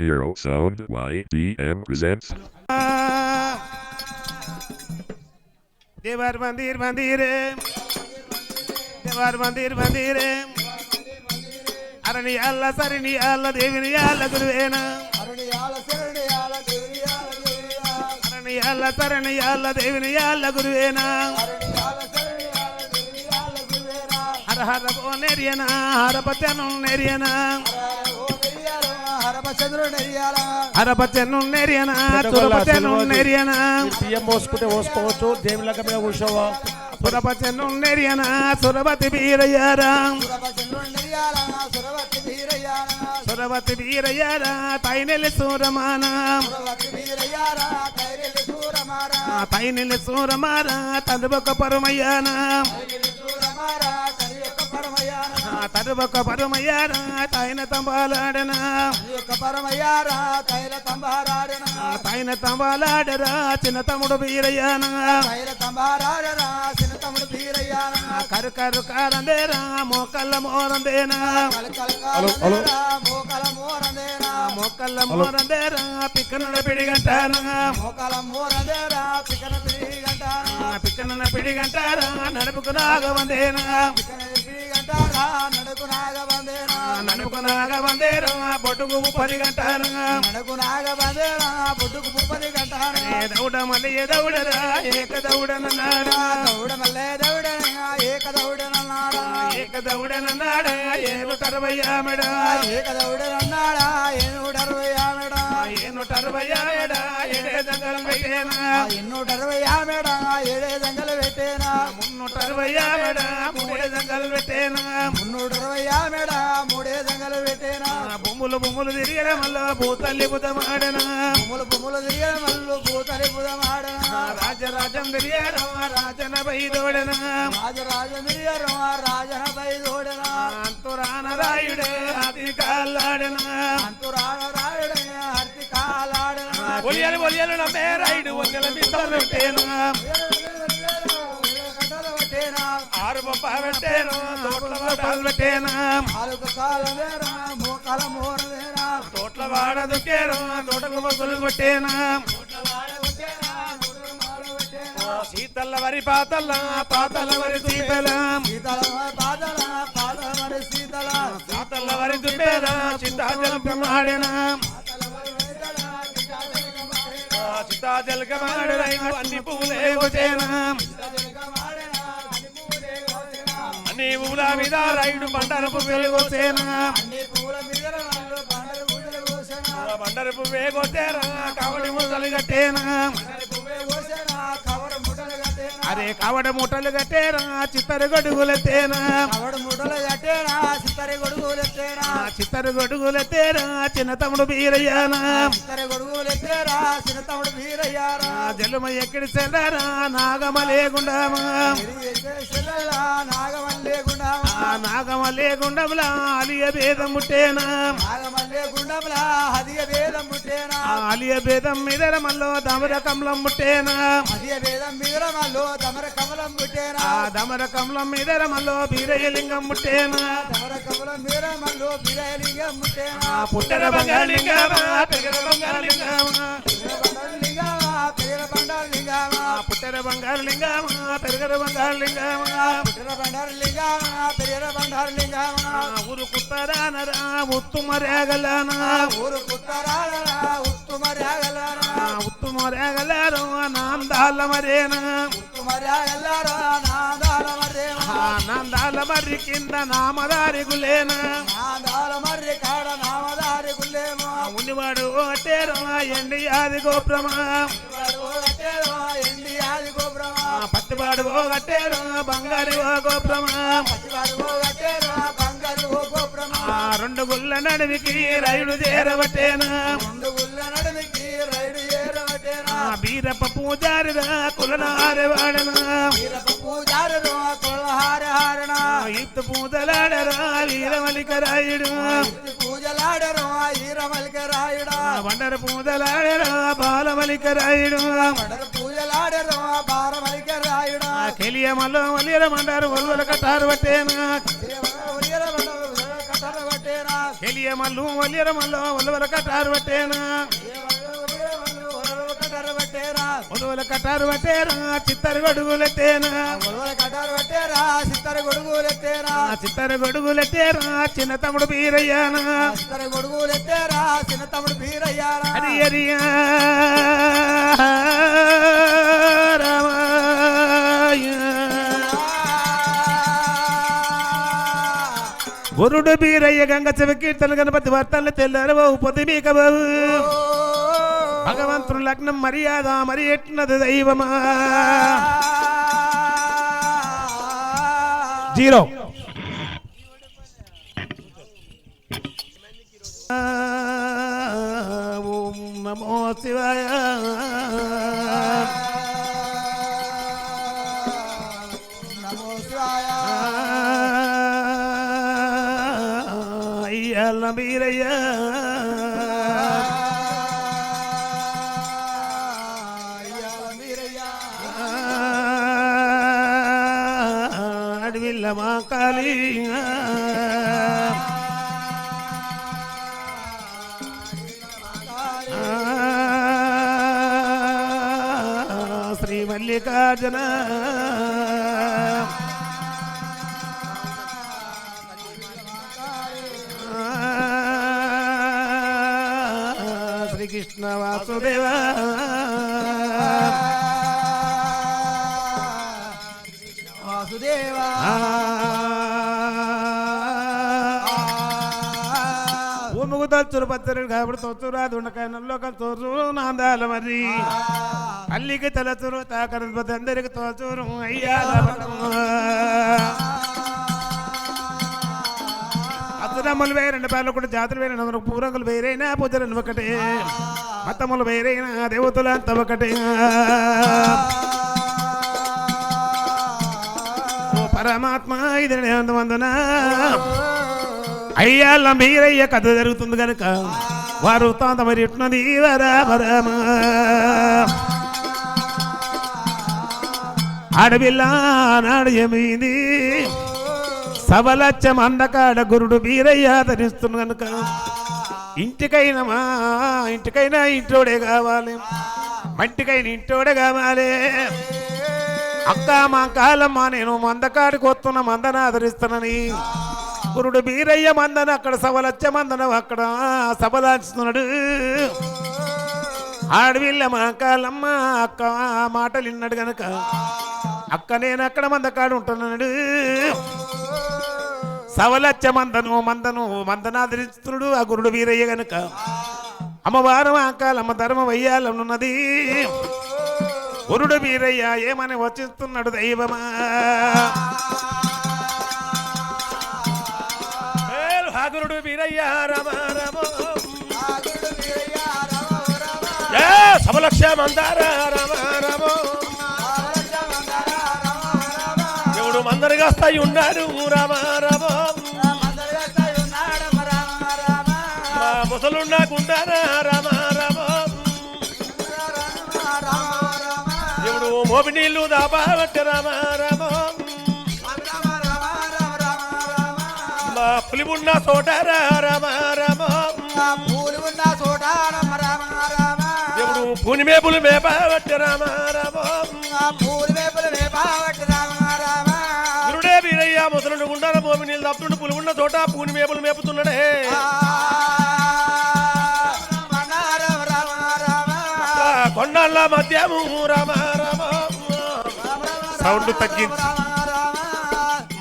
Hero Sound YDM presents. देवर मंदिर मंदिर देवर मंदिर मंदिर अरणी अल्लाह सरणी अल्लाह देवनी अल्लाह गुरुवेना अरणी अल्लाह सरणी अल्लाह देवनी अल्लाह गुरुवेना अरणी अल्लाह सरणी अल्लाह देवनी अल्लाह गुरुवेना अरणी अल्लाह सरणी अल्लाह देवनी अल्लाह गुरुवेना हर हर ओ नेरियना हर बचनु नेरियना హరపచ్చను నేరియనా సురపచ్చను నేరియనా బియ్యం మోసుకుంటే మోసుకోవచ్చు దేవుళ్ళ మీద కూర్చోవా సురపచ్చను నేరియనా సురవతి వీరయ్యారా సురవతి వీరయ్యారా తైనెలి సూరమానా తైనెలి సూరమారా తదుబొక పరమయ్యానా తరువక పరమయ్యారా తైన తంబాలాడనా పరమయ్యారా తైల తంబాలాడనా తైన తంబాలాడరా చిన్న తమ్ముడు వీరయ్యానా తైల తంబాలాడరా చిన్న తమ్ముడు వీరయ్యానా కరు కరు కారందేరా మోకల్ల మోరందేనా మోకల్ల మోరందేరా మోకల్ల మోరందేరా పిక్కన పిడిగంటారా మోకల్ల మోరందేరా పిక్కన పిడిగంటారా పిక్కన పిడిగంటారా నడుపుకు నాగవందేనా నడుకు నాగ బందేరా బొట్టుకు 30 గంటలు నడుకు నాగ బందేరా బొట్టుకు 30 గంటలు దౌడ మల్లె దౌడరా ఏక దౌడనన్నాడా దౌడ మల్లె దౌడరా ఏక దౌడనన్నాడా ఏక దౌడనన్నాడా ఏను 60 ఆమెడా ఏక దౌడనన్నాడా ఏను 60 ఆమెడా ఏను 60 ఆమెడా ఏడే దంగలు పెట్టేనా ఏను 60 ఆమెడా ఏడే దంగలు పెట్టేనా 360 ఆమెడా మూడే దంగలు పెట్టేనా 360 ఆమెడా మూడే దంగలు పెట్టేనా బొమ్మలు బొమ్మలు తిరిగిన మల్ల భూతల్లి బుధమాడనా బొమ్మలు బొమ్మలు తిరిగిన మల్ల భూతల్లి బుధమాడనా రాజరాజం తిరిగారా రాజన బైదోడనా రాజరాజం తిరిగారా రాజన బైదోడనా అంతురాన రాయుడే అతి కాలాడనా అంతురాన రాయుడే అతి కాలాడనా ఒలియలు ఒలియలు నమ్మే రాయుడు ఒన్నెల మిత్తలు పెట్టేనా ఆరు బొప్ప పెట్టేనా తోట్ల పాలు పెట్టేనా ఆరుకు కాలవేరా మోకాల మోరవేరా తోట్ల వాడ దుక్కేరా తోటకు మొసలు కొట్టేనా సీతల్ల వరి పాతల్ల పాతల వరి సీతల సీతల పాతల పాతల వరి సీతల సీతల్ల వరి దుబ్బేరా చిత్తాజల్కమాడేనా చిత్తాజల్కమాడేనా అన్ని పువ్వులే వచ్చేనా అన్ని పూల మీద రైడు బండరపు వెలుగొచ్చేనా బండరపు వేగొచ్చేనా కవడి ముట్టలు కట్టేనా అరే కవడ ముట్టలు కట్టేనా చిత్తరు గొడుగులెత్తేనా కవడ ముట్టలు కట్టేనా చిత్తరు గొడుగులెత్తేనా చిత్తరు గొడుగులెత్తేనా చిన్న తమ్ముడు వీరయ్యానా చిత్తరు గొడుగులెత్తేరా చిన్న తమ్ముడు వీరయ్యారా జలుమ ఎక్కడి సెల్లరా నాగమలేగుండామా నాగమలేగుండములా అలియ భేదం ముట్టేనా నాగమలేగుండములా అలియ భేదం ముట్టేనా అలియ భేదం మీద మల్లో దమర కమలం ముట్టేనా అలియ భేదం మీద మల్లో దమర కమలం ముట్టేనా దమర కమలం మీద మల్లో బీరయలింగం ముట్టేనా దమర కమలం మీద మల్లో బీరయలింగం ముట్టేనా పుట్టర బంగాలింగమా పెగర బంగాలింగమా పుట్టర బంగారు లింగమా పెరగర బంగారు లింగమా పుట్టర బంగారు లింగమా పెరగర బంగారు లింగమా ఊరు కుత్తరానరా ఉత్తుమరేగలనా ఊరు కుత్తరానరా ఉత్తుమరేగలనా ఉత్తుమరేగలరా నాందాల మరేనా ఉత్తుమరేగలరా నాందాల మరేనా నాందాల మర్రి కింద నామదారి గులేనా నాందాల మర్రి కాడ నామదారి గులేమా ఉన్నివాడు అట్టేరా ఎండి ఆది గోప్రమా పత్తిపాడు గట్టేరు బంగారు గోపురమా రెండు గుళ్ళ నడివికి రైడు చేరబట్టేనా రెండు గుళ్ళ నడివికి రైడు చేరబట్టేనా బీరప్ప పూజారిరా కులనారే వాడనా బీరప్ప పూజారిరా కులహార హారణ ఇత్తు పూజలాడరా వీరమలిక రాయుడు పూజలాడరా వీరమలిక రాయుడా వండర పూజలాడరా బాలమలిక రాయుడు వండర పూజలాడరా బాలమలిక రాయుడా కెలియమలో వలియర మండారు ఒల్వల కట్టారు పట్టేనా కట్టారు పట్టేనా ఎలియ మల్లు వల్లిర మల్లు ఒలవల కటారు పట్టేనా ఒలవల కటారు పట్టేరా చిత్తరి గొడుగులెత్తేనా చిత్తరి గొడుగులెత్తేరా చిన్న తమ్ముడు బీరయ్యానా అది ఎరియా రామాయ గురుడు బీరయ్య గంగ చెవి కీర్తన గణపతి వర్తలు తెల్లారు పొద్దు మీక బాబు భగవంతుడు లగ్నం మర్యాద మరి ఎట్టినది దైవమా 0 ఓం నమో శివాయ అయ్యాల బీరయ్య అడవిల్ల మా కాళీ శ్రీ మల్లికార్జున శ్రీకృష్ణ వాసుదేవ ఊముకు తొచ్చురు పచ్చరు కాబట్టి తొచ్చురా దుండకాయ నల్లోకం తోచు నాందాల మరి అల్లికి తలచురు తాకరపతి అందరికి తోచురు అయ్యా అసురమ్మలు వేరండి పాలు కూడా జాతులు వేరే పూరంగులు వేరైనా పూజలు ఒకటే మతములు వేరైనా దేవతలు అంత ఒకటే ఓ పరమాత్మ ఇది వందన అయ్యాల మీరయ్య కథ జరుగుతుంది కనుక వారు తాంత మరి ఇట్టున్నది వరామా ఆడపిల్ల నాడు ఏమైంది సబలచ్చం అందకాడ గురుడు బీరయ్య ధరిస్తుంది కనుక ఇంటికైనా ఇంటోడే కావాలి మంటికైనా ఇంటోడే కావాలి అక్క మా కాలమ్మా నేను మందకాడికి వస్తున్న మందన ఆదరిస్తానని గురుడు బీరయ్య మందన అక్కడ సబలచ్చ మందన అక్కడ సబలాస్తున్నాడు ఆడవిల్ల మా కాలమ్మ అక్క మాటలు విన్నాడు గనక అక్క నేను అక్కడ మందకాడు ఉంటున్నాడు సవలచ్చ మందనాదరిస్తున్నాడు ఆ గురుడు వీరయ్య గనుక అమ్మవారం ఆకాలమ్మ ధర్మ వయ్యాలనున్నది గురుడు వీరయ్య ఏమని వచ్చిస్తున్నాడు దైవమా గురుడు వీరయ్య రామ రామ సవలక్ష మందార రామ రామ ఎవడు మందరుగా స్థాయి ఉన్నాడు రామ రామ ముసలుండాకుంటారా రామ రామ ఎవడు మోపి నీళ్ళు దాపావట్ట రామ రామ మా పులిమున్న చోటారా రామ రామ ఎవడు పూని మేపులు మేపావట్ట రామ రామ గురుడే వీరయ్య ముసలుండు గుండారా మోపి నీళ్ళు తప్పుతుండు పులిమున్న చోట పూని మేపులు మేపుతున్నాడే కొండల మధ్యము రామ రామ సౌండ్ తగ్గించి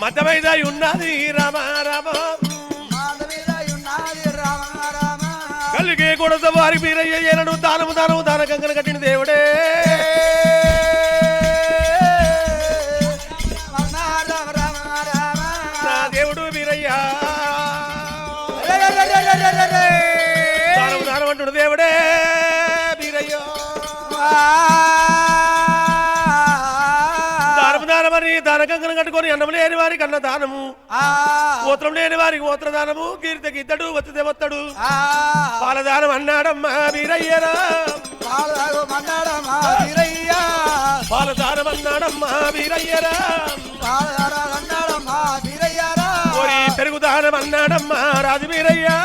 మధ్యమైద ఉన్నది రామ రామ కలిగే కొడత వారి వీరయ్య ఏలడు దానము దానకంగన కట్టిన దేవుడే నా దేవుడు వీరయ్య దానము అంటుడు దేవుడే దానమని దానకంకణం కట్టుకొని అన్నం లేని వారికి అన్న దానము గోత్రం లేని వారికి గోత్ర దానము కీర్తి గీతడు వచ్చితే వత్తడు పాలదానం అన్నాడమ్మా వీరయ్యరా పాలదానం అన్నాడమ్మా వీరయ్యరా పెరుగుదానం చల్లదానం అన్నాడమ్మా రాజవీరయ్యా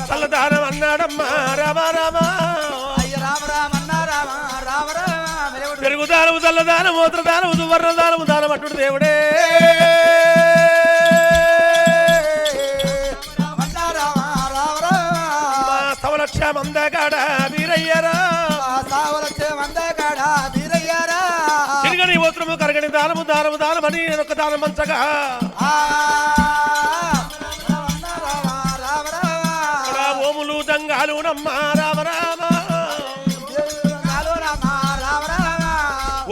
చల్లదానం అన్నాడమ్మా రామా రామా పెరుగుదానము చల్లదానము మూత్రదానము సువర్ణదానము దానం అట్టుడు దేవుడే సవలక్ష మందగాడ వీరయ్యరా తిరగని మూత్రము కరగని దానము దానము దానమని ఒక దానం మంచగా ఓములు దంగాలు నమ్మ రామ రామ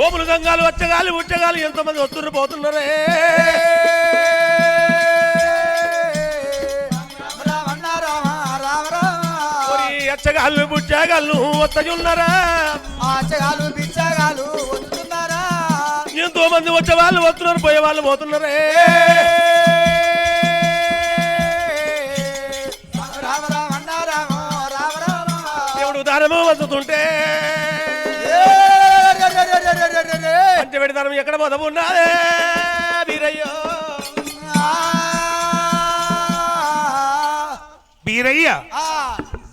ఓములు దంగాలు వచ్చగాలి ఉచ్చగాలి ఎంతో మంది వస్తున్నారు పోతున్నారే అచ్చగాళ్ళు బుచ్చగాళ్ళు వత్తజున్నారా ఎంతో మంది వచ్చే వాళ్ళు వస్తున్నారు పోయే వాళ్ళు పోతున్నారే దేవుడు దానము వంచుతుంటే పంచబెడి దానం ఎక్కడ మొదలు ఉన్నదే వీరయ్యో బీరయ్య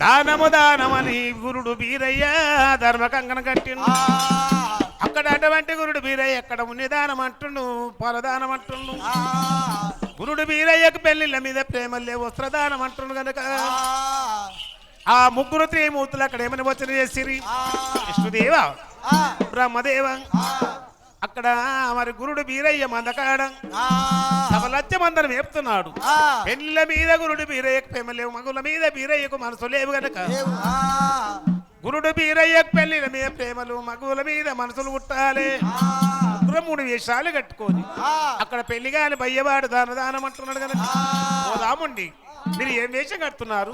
దానము దానమని గురుడు బీరయ్య ధర్మ కంకణ కట్టిండు అక్కడ అటువంటి గురుడు బీరయ్య ఎక్కడ ఉన్ని దానం అంటుండు పొలదానం అంటుండు గురుడు బీరయ్యకు పెళ్లిళ్ళ మీద ప్రేమలే వస్త్రదానం అంటుండు కనుక ఆ ముగ్గురు త్రిమూర్తులు అక్కడ ఏమని వచ్చిన చేసిరి విష్ణుదేవ బ్రహ్మదేవ అక్కడ మరి గురుడు బీరయ్య మందకాడ సవలచ్చ మందరం వేపుతున్నాడు పెళ్లిళ్ళ మీద గురుడు బీరయ్యకు ప్రేమలేవు మగుల మీద బీరయ్యకు మనసు లేవు గనక గురుడు బీరయ్యకు పెళ్లిళ్ళ మీద ప్రేమలు మగుల మీద మనసులు పుట్టాలి మూడు వేషాలు కట్టుకొని అక్కడ పెళ్లి గాని బయ్యవాడు దానదానం అంటున్నాడు కనుక ఓ రాముండి మీరు ఏం వేషం కడుతున్నారు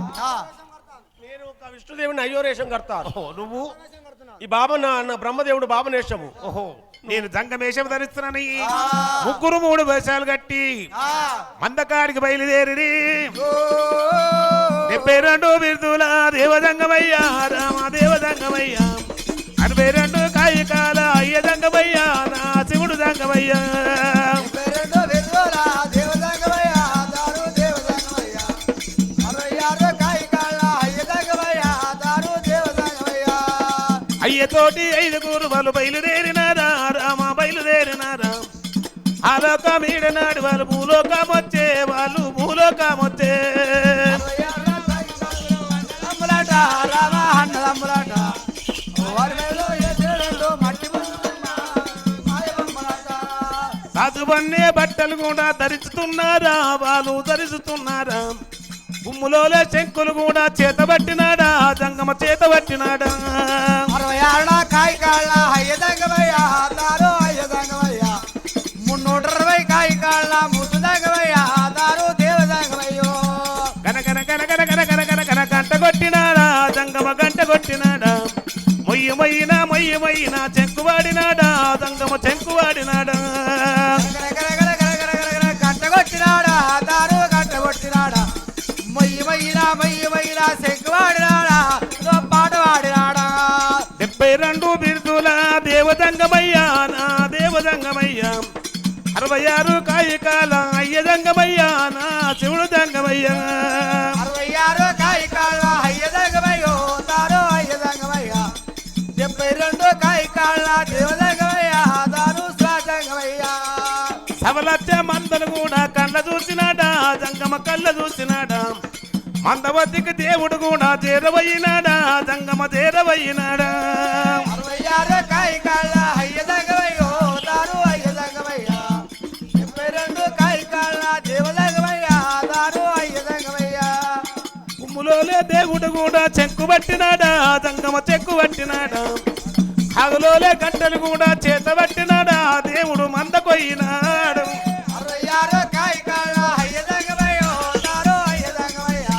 నేను ఒక విష్ణుదేవుని అయ్యో వేషం కడతాను నువ్వు ఈ బాబా నా బ్రహ్మదేవుడు బాబనేషము ఓహో నేను జంగమేషం ధరిస్తున్నాను ముగ్గురు మూడు వేషాలు కట్టి మందకాడికి బయలుదేరి 72 బిరుదుల దేవజంగమయ్యా రామ దేవజంగమయ్యా 62 కాయికాల అయ్య జంగమయ్యా నా శివుడు జంగమయ్యా అయ్యతోటి 5 వాళ్ళు బయలుదేరినారా రామ బయలుదేరినారా ఆలోకం ఈడనాడు వాళ్ళు భూలోకం వచ్చే వాళ్ళు భూలోకం వచ్చే రాజువన్నే బట్టలు కూడా ధరిస్తున్నారా వాళ్ళు ధరిస్తున్నారా గుమ్ములోలే శంకులు కూడా చేతబట్టినాడా జంగమ చేతబట్టినాడా 66 కాయికాళ్ళ అయ్యదంగమయ్యా 320 కాయికాళ్ళ ముద్దుదంగమయ్యా దేవదంగమయ్యో గనగన గనగన గనగన గనగన గంట కొట్టినాడా జంగమ గంట కొట్టినాడా మొయ్యి మొయ్యిన చెంకువాడినాడా జంగమ చెంకువాడినాడా గంట కొట్టినాడా గంట కొట్టినాడా మొయ్యిన చెంకువాడినాడా పాట వాడినాడా 72 బిరుదుల దేవదంగమయ్యా నా దేవదంగమయ్యా 66 కాయికాల అయ్య దంగమయ్యా నా శివుడు దంగమయ్యా 66 కాయికాల అయ్య దంగమయ్యో తారో అయ్య దంగమయ్యా 72 కాయికాల దేవదంగమయ్యా తారు స్వాదంగమయ్యా సవలచ్చ మందలు కూడా కళ్ళ చూసినాడా జంగమ కళ్ళ చూసినాడా మందవతికి దేవుడు కూడా చేరవయ్యినాడా జంగమ చేరవయ్యినాడా 66 కాయికాళ్ళ అయ్య దంగమయ్యో తారు అయ్య దంగమయ్యా 72 కాయికాళ్ళ దేవదంగమయ్యా తారు అయ్య దంగమయ్యా కుమ్ములోలే దేవుడు కూడా చెక్కు పట్టినాడా జంగమ చెక్కు పట్టినాడా కాగులోలే గంటలు కూడా చేత పట్టినాడా దేవుడు మందకొయ్యినాడు 66 కాయికాళ్ళ అయ్య దంగమయ్యో తారు అయ్య దంగమయ్యా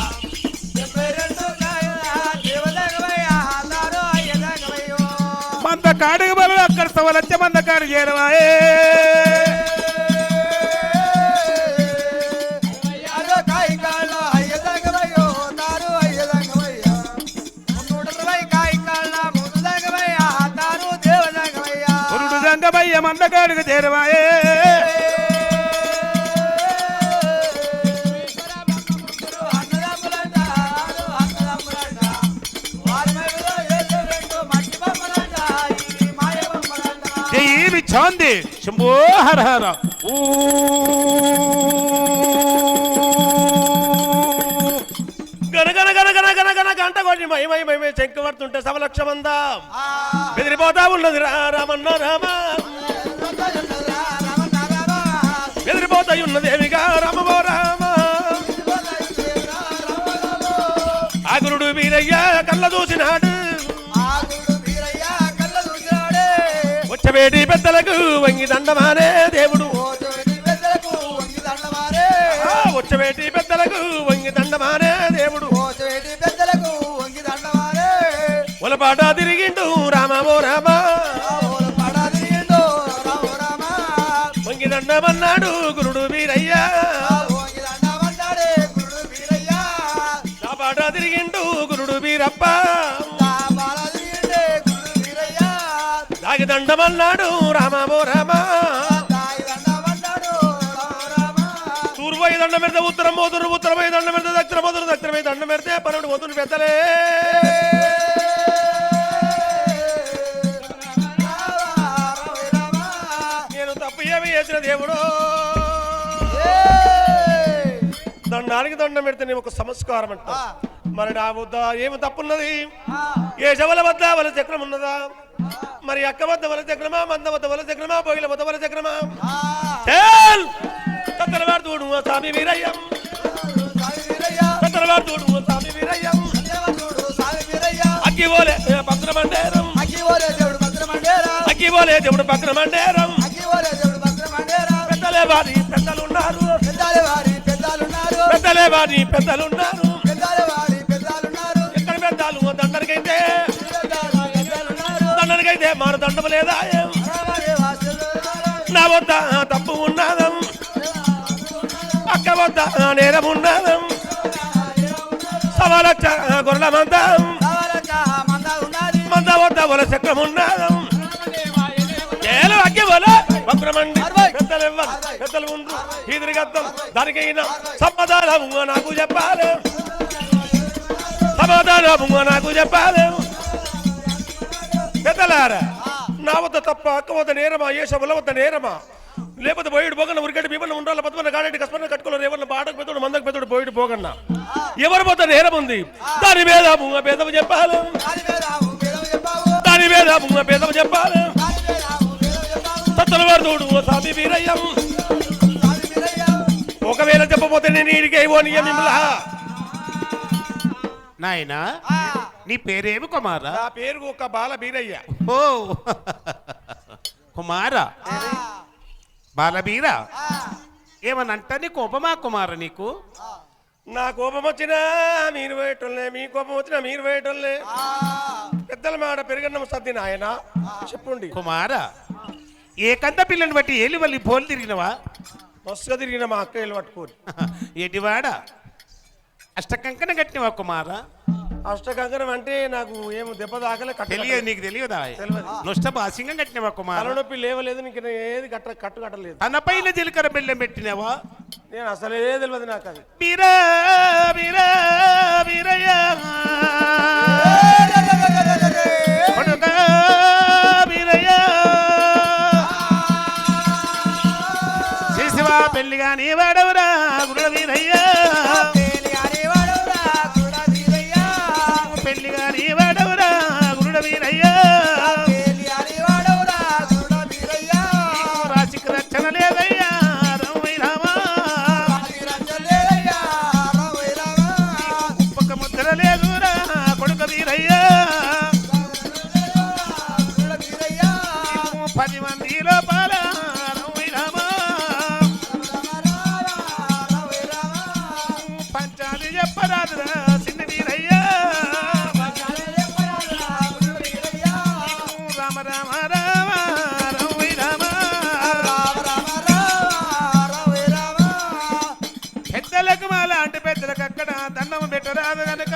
72 కాయికాళ్ళ దేవదంగమయ్యా తారు అయ్య దంగమయ్యో మంద కాడికి బలు అక్కడ సవలచ్చ మంద కాడి చేరవాయే కాయికాళ్ళ అయ్య దంగమయ్యో తారు అయ్య దంగమయ్యా 320 కాయికాళ్ళ ముద్దుదంగమయ్యా తారు దేవదంగమయ్యా గురుడు దంగమయ్య మంద కాడికి చేరవాయే చాంది శంభో హర హర ఊ గన గన గన గన గన గన గంట కొట్టి మై మై మై చెంక పడుతుంటే సవలక్షమంద బెదిరిపోతా ఉన్నది రామన్న రామ బెదిరిపోతాయి ఉన్నదేవిగా రామవో రామ ఆగురుడు వీరయ్య కళ్ళ చూసినాడు వచ్చవేటి పెద్దలకు వంగి దండమానే దేవుడు వచ్చవేటి పెద్దలకు వంగి దండమానే దేవుడు ఒలపాట తిరిగిండు రామవో రామ వంగి దండమన్నాడు గురుడు వీరయ్య నా పాట తిరిగిండు గురుడు వీరప్ప దాగి దండమన్నాడు రామవో రామ తూర్వై దండం పెడితే ఉత్తరం పోతురు ఉత్తరమై దండం పెడితే దక్షిణ పోతురు దక్షిణమై దండం పెడితే పన్నెండు పోతురు పెద్దలే నేను తప్పు ఏమి చేసిన దేవుడు దండానికి దండం పెడితే నేను ఒక సంస్కారం అంట మరి నా వద్ద ఏమి తప్పున్నది ఏ శవల వద్ద వల చక్రం ఉన్నదా మరి అక్క వద్ద వల చక్రమా మంద వద్ద వల చక్రమా బొగిల వద్ద వల చక్రమా తత్తలవాడు చూడు స్వామి వీరయ్యం తత్తలవాడు చూడు స్వామి వీరయ్యం అగ్గి పోలే భద్రమండేరం అగ్గి పోలే దేవుడు భద్రమండేరం పెద్దలే వారి పెద్దలున్నారు పెద్దలే వారి పెద్దలున్నారు ఎక్కడ పెద్దాలు దండనికైతే దండనికైతే మన దండము లేదా నా వద్ద తప్పు ఉన్నదం అక్క వద్ద నేరం ఉన్నదం సవాలచ్చ గొర్రెల మందం మంద వద్ద వల చక్రం ఉన్నదం ఏలు అగ్గి వల వక్రమండి పెద్దలు ఉండ్రు ఈదిరి గద్దం దానికైనా సమాధానము నాకు చెప్పాలి సమాధానము నాకు చెప్పాలి పెద్దలారా నా వద్ద తప్ప అక్క వద్ద నేరమా ఏ సభల వద్ద నేరమా లేకపోతే బోయిడు పోగన్న ఉరికటి బీమన్న ఉండాలి పద్మన్న కాడేటి కస్పన్న కట్టుకోలేదు ఎవరిని బాటకు పెద్దోడు మందకు పెద్దోడు బోయిడు పోగన్న ఎవరి వద్ద నేరం ఉంది దాని మీద భేదము చెప్పాలి దాని మీద భేదము చెప్పాలి తత్తలవాడు స్వామి వీరయ్యం ఒకవేళ చెప్పపోతే నేను ఈడికి అయిపోనియ మిమ్మల్ని నాయనా నీ పేరేమి కుమారా నా పేరు ఒక బాల బీరయ్య ఓ కుమారా బాలబీరా ఏమనంట నీ కోపమా కుమార నీకు నా కోపం వచ్చినా మీరు వేయటంలే మీ కోపం వచ్చినా మీరు వేయటంలే పెద్దల మాట పెరిగన్నం సర్ది నాయన చెప్పండి కుమారా ఏ కంద పిల్లని బట్టి ఏలి వల్లి పోలు తిరిగినవా మస్తుగా తిరిగిన మా అక్కయ్యలు పట్టుకోని ఎటివాడా అష్టకంకణ కట్టినవా కుమారా అష్టకంకణం అంటే నాకు ఏమో దెబ్బ దాకలే తెలియదు నీకు తెలియదా తెలియదు. నొష్ట బాసింగం కట్టినవా కుమార తలనొప్పి లేవలేదు నీకు ఏది కట్టు కట్టలేదు తన పైన జీలకర్ర బెల్లం పెట్టినవా నేను అసలే తెలియదు నాకు అది బీరా బీరా బీరయ్యా కొడుకా బీరయ్యా శిశువా పెళ్లిగా నీ వాడవురా గురుడ వీరయ్యా పెళ్లిగా నీ వాడవురా గురుడ వీరయ్యా రాశికి రక్షణ లేదయ్యా రామా ఉప్పక ముద్ర లేదురా కొడుక వీరయ్యా 10 మంది లోపల రామా పంచాలి చెప్పరాదురా చిన్న వీరయ్యా రామ రామ రామ రామ పెద్దలకు మా లాంటి పెద్దలకు అక్కడ దండం పెట్టరాదు గనక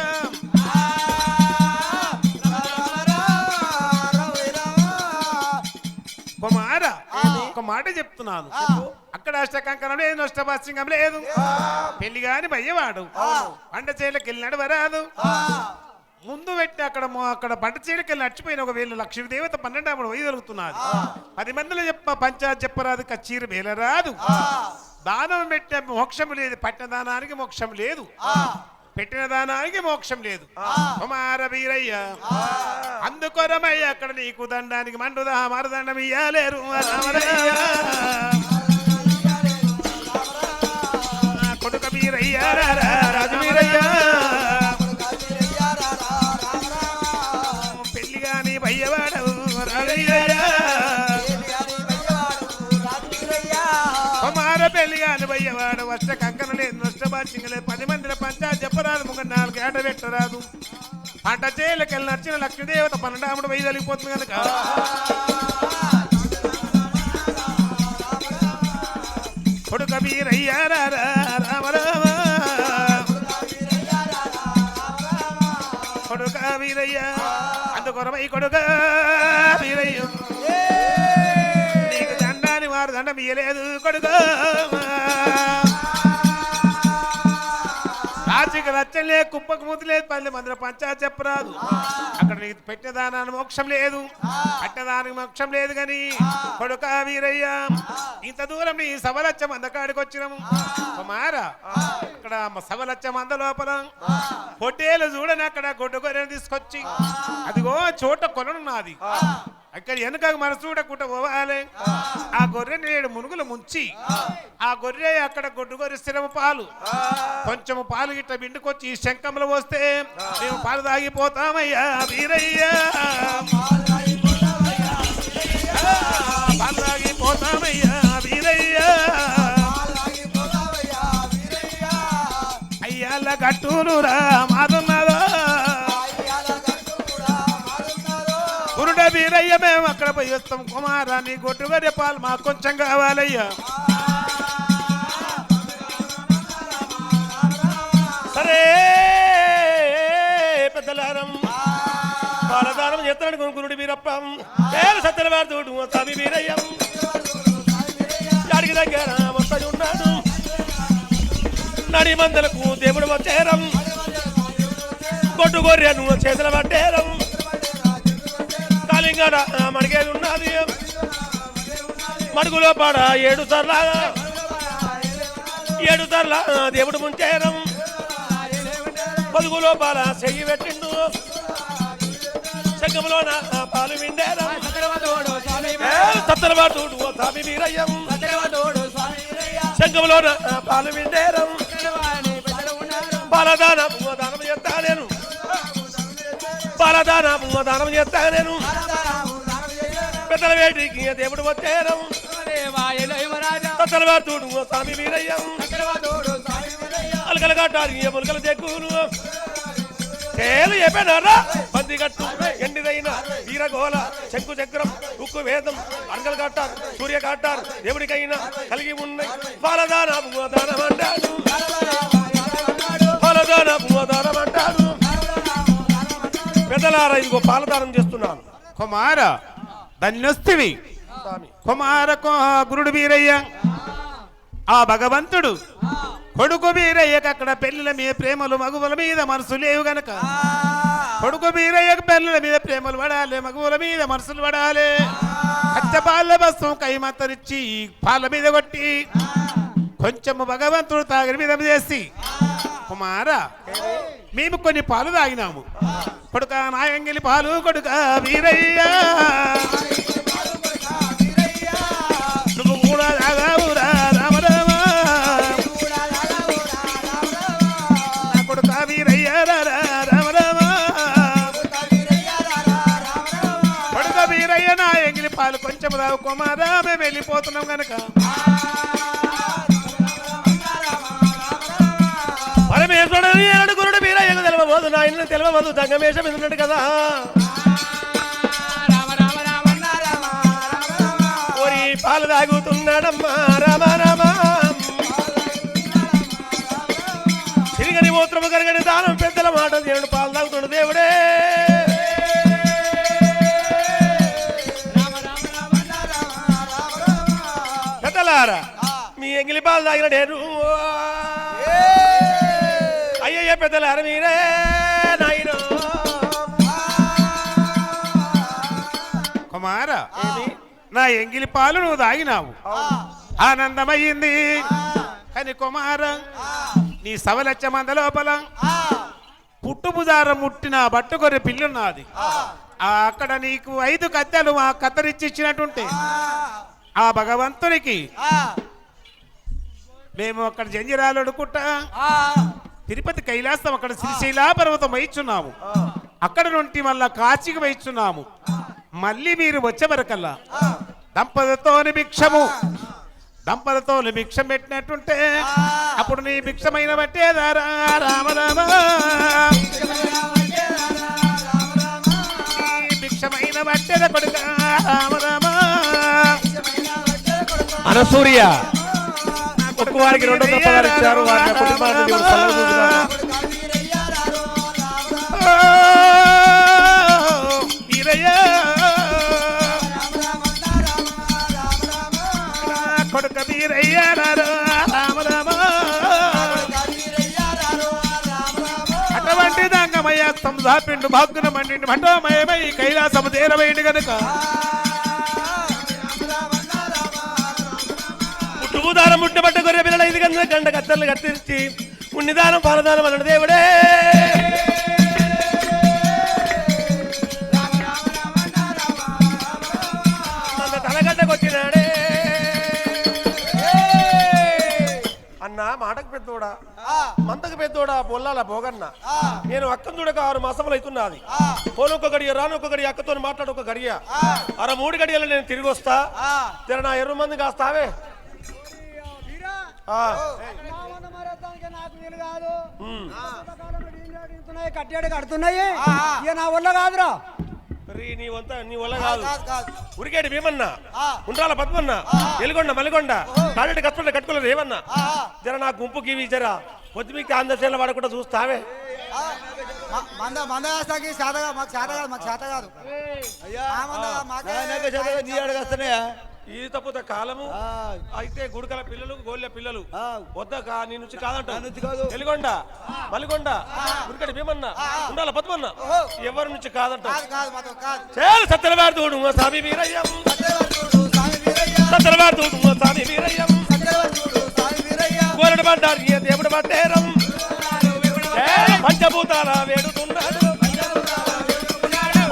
కుమారా ఒక మాట చెప్తున్నాను అక్కడ అష్టకంకణం లేదు నష్టభాష్యంగం లేదు పెళ్లి గాని భయ్యవాడు పంట చేలకు వెళ్ళినాడు వరాదు ముందు పెట్టి అక్కడ పంట చీడకెళ్ళి నడిచిపోయిన ఒక వేలు లక్ష్మీదేవత 12 వైదొలుగుతున్నది 10 మందిలో పంచాయతీ చెప్పరాదు కచ్చీరు వేలరాదు దానం పెట్టిన మోక్షం లేదు పట్టిన దానానికి మోక్షం లేదు పెట్టిన దానానికి మోక్షం లేదు కుమార వీరయ్య అందుకొరమయ్య అక్కడ నీకు దండానికి మండుదా మరదండం ఇయ్యలేరు కొడుక వీరయ్య రాజు వీరయ్య పెళ్లి గాని భయ్యవాడవు కుమార పెళ్లి గాని భయ్యవాడు వర్ష కంకణ లేదు నష్టపాచింగలేదు 10 మందిలో పంచాయతీ చెప్పరాదు 4 ఏట పెట్టరాదు పంట చేలకెళ్ళి నచ్చిన లక్ష్మీదేవత 12 వైదొలిగిపోతుంది కనుక కొడుక వీరయ్య రామ రామ కొడుక వీరయ్య అందుకొరమై కొడుక వీరయ్య నీకు దండాన్ని వారు దండం ఇయ్యలేదు కొడుక రాజుకి రచ్చలే కుప్పకు ముద్దులేదు 10 మందిలో పంచాయతీ చెప్పరాదు అక్కడ నీకు పెట్టేదానానికి మోక్షం లేదు పట్టదానికి మోక్షం లేదు గాని కొడుక వీరయ్య ఇంత దూరం నీ సవలచ్చ మంద కాడికి వచ్చినాము కుమారా ఇక్కడ సవలచ్చ మంద లోపల పొట్టేలు చూడని అక్కడ గొడ్డు గొర్రెను తీసుకొచ్చి అదిగో చోట కొననున్నది అక్కడ వెనుక మన చూడకుండా పోవాలి ఆ గొర్రె నేడు మునుగులు ముంచి ఆ గొర్రె అక్కడ గొడ్డు గొర్రె స్థిరము పాలు కొంచెము పాలు గిట్ట బిండుకొచ్చి ఈ శంఖంలో పోస్తే మేము పాలు తాగిపోతామయ్యా వీరయ్య పాలు తాగిపోతామయ్యా వీరయ్య అయ్యాల గట్టులు రా మాదున్నదో గురుడ వీరయ్య మేము అక్కడ పోయి వస్తాం కుమారా నీ గొడ్డుగొర్రె పాలు మాకు కొంచెం కావాలయ్యా సరే పెద్దలారం పాలదానం చేస్తాడు గురుడి వీరప్పం పేరు సత్యవార్తుడు స్వామి వీరయ్యం అడిగి దగ్గర వస్తాడు ఉన్నాడు నడి మందలకు దేవుడు వచ్చేరం గొడ్డు గొర్రెను చేతుల పట్టేరం కాలింగడ మడిగేది ఉన్నది మడుగులో పాడ 7 సార్ల దేవుడు ముంచేరం పొదుగులో పాల చెయ్యి పెట్టిండు శంఖంలోన పాలు విండేరం సత్తరవాటుడు స్వామి వీరయ్యం శంఖంలోన పాలు విండేరం పాలదానం దానం చేస్తా నేను దానం చేస్తా నేను పెద్దల వేటికి దేవుడు వచ్చేరం సత్తరవాటుడు స్వామి వీరయ్యం అలకల కట్టారు ములకల చెక్కులు చేలు చెప్పారా బంది కట్టు ఎండిదైన వీరగోల శంకు చక్రం ఉక్కు వేదం అడగలు కట్టారు సూర్య కట్టారు దేవుడికైనా కలిగి ఉన్నాయి పాలదానము దానం అంటాడు పాలదానము దానం అంటాడు పెద్దలారా ఇదిగో పాలదానం చేస్తున్నాను కుమార ధన్యస్తివి కుమార గురుడు వీరయ్య ఆ భగవంతుడు కొడుకు వీరయ్యకు అక్కడ పెళ్లిల మీద ప్రేమలు మగువుల మీద మనసు లేవు గనక కొడుకు వీరయ్యకు పెళ్లిల మీద ప్రేమలు పడాలి మగువుల మీద మనసులు పడాలి కచ్చపాల బస్సు కైమత్తరిచ్చి పాల మీద కొట్టి కొంచెము భగవంతుడు తాగిన మీద చేసి కుమారా మేము కొన్ని పాలు తాగినాము కొడుక నాయంగిలి పాలు కొడుక వీరయ్య నువ్వు కూడా తాగావురా రామ రామ కొడుక వీరయ్య రామ రామ కొడుక వీరయ్య నాయంగిలి పాలు కొంచెం తాగు కుమారా మేము వెళ్ళిపోతున్నాం గనక పరమేశ్వరుడు గురుడు వీరయ్యకు తెలవబోదు నాయన తెలవబోదు దంగమేషం ఎందుకంటే కదా ఓరి పాలు తాగుతున్నాడమ్మా రామ రామ సిరిగని మూత్రము కరగని దానం పెద్దల మాట దేవుడు పాలు తాగుతుండు దేవుడే పెద్దలారా మీ ఎంగిలి పాలు తాగిన నేను అయ్యయ్య పెద్దలారా మీరే నాయన కుమార నా ఎంగిలి పాలు నువ్వు తాగినావు ఆనందమయ్యింది కానీ కుమార నీ సవలచ్చ మంద లోపల పుట్టుబుదారం ముట్టిన బట్టుకొరి పిల్లున్నది అక్కడ నీకు 5 కత్తెలు ఆ కత్తరిచ్చిచ్చినట్టుంటే ఆ భగవంతునికి మేము అక్కడ జంజిరాలు అడుకుంటా తిరుపతి కైలాసం అక్కడ శ్రీశైలా పర్వతం వహించున్నాము అక్కడ నుండి మళ్ళా కాశీకి వహించున్నాము మళ్ళీ మీరు వచ్చే వరకల్లా దంపతితోని భిక్షం పెట్టినట్టుంటే అప్పుడు నీ భిక్షమైన బట్టేదారా రామరామ భిక్షమైన బట్టేద కొడుక రామరామ అనసూర్య ఒక్క వారికి 2 దప్పలు ఇచ్చారు వారి కుటుంబాన్ని దేవుడు చల్లగా చూపుగాక. కొడుక వీరయ్య అటువంటి దాంగమయ్య సంసాపిండు భాగ్గున మండి భటోమయమై కైలాసము తీరవేయండి గనుక పుట్టుదారం ముట్టబట్ట గొర్రె పిల్లలు 5 గంట కత్తెలు కత్తిరించి ఉన్నిదానం పాలదానం అన్నాడు దేవుడే తలగడ్డకొచ్చినాడే అన్న మాటకు పెద్దోడా మంతకు పెద్దోడా పొల్లాల పోగన్న నేను అక్కను చూడక 6 మాసములు అవుతున్నది పోనొక్క గడియ రానొక్క గడియ అక్కతో మాట్లాడు ఒక గడియ 3 గడియలు నేను తిరిగి వస్తా తెర నా 2 మంది కాస్తావే కట్టాడు కడుతున్నాయి ఇక నా వల్ల కాదురా నీ వల్ల కాదు ఉరికేటి భీమన్న ఉండ్రాల పద్మన్న ఎలుగొండ మలిగొండ కాళ్ళటి కట్టుకుంటే కట్టుకోలేదు ఏమన్నా జర నా గుంపు గీవి జర పొద్దు మీకు ఆంధ్రశైల వాడకుండా చూస్తావే మందకి మాకు చేత కాదు ఇది తప్పుత కాలము అయితే గుడికల పిల్లలు గోళ్ళ పిల్లలు వద్దక నీ నుంచి కాదంట ఎలుగొండ మలిగొండ ఉరికటి భీమన్న ఉండాల పద్మన్న ఎవరి నుంచి కాదంట సత్యలవాడుతోడు స్వామి వీరయ్యం సత్యలవాడుతోడు స్వామి వీరయ్యం గోరడు పడ్డారు దేవుడు పట్టేరం పంచభూతాల వేడుతున్నాడు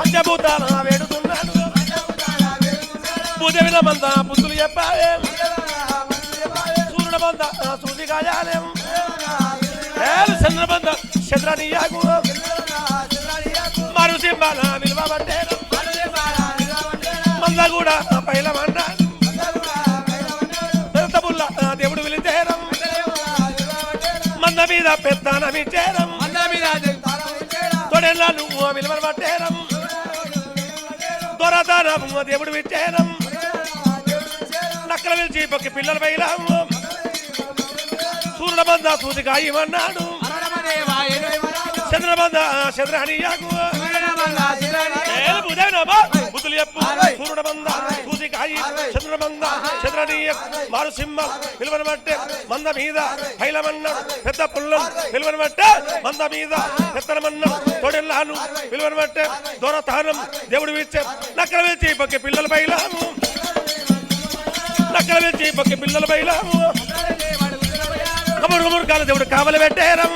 పంచభూతాల వేడుతున్నాడు పూజవిల మంద పుత్తులు చెప్పాలే సూర్యుడ మంద సూది కాయాలేం చంద్రబంద చంద్రనీయాకు మరు సింబాల విలువ పట్టేరం మంద కూడా పైలమన్నాడు బుల్ల దేవుడు విలితేరం మంద మీద పెత్తనమిచ్చేరం తొడెల్లా నువ్వు విలువను పట్టేరం దొరదానము దేవుడు విచ్చేరం నక్కల పిలిచి పక్కి పిల్లలు బయలాము సూర్యుల బంద సూది కాయమన్నాడు చంద్రబంద చంద్రహనియాకు బుద్ధులు చెప్పు సూర్యుడ బంద సూది కాయి చంద్రబంద చంద్రనీయ మారు సింహ పిలువను బట్టే మంద మీద హైలమన్నాడు పెద్ద పుల్లం పిలువను బట్టే మంద మీద పెత్తనమన్నాడు తొడెల్లాను పిలువను బట్టే దొరతానం దేవుడు విచ్చే నక్కల పిలిచి పక్కి పిల్లలు బయలాము నక్కల పిలిచి పక్కి పిల్లలు బయలాము కమురు కమురు దేవుడు కావలి పెట్టేరం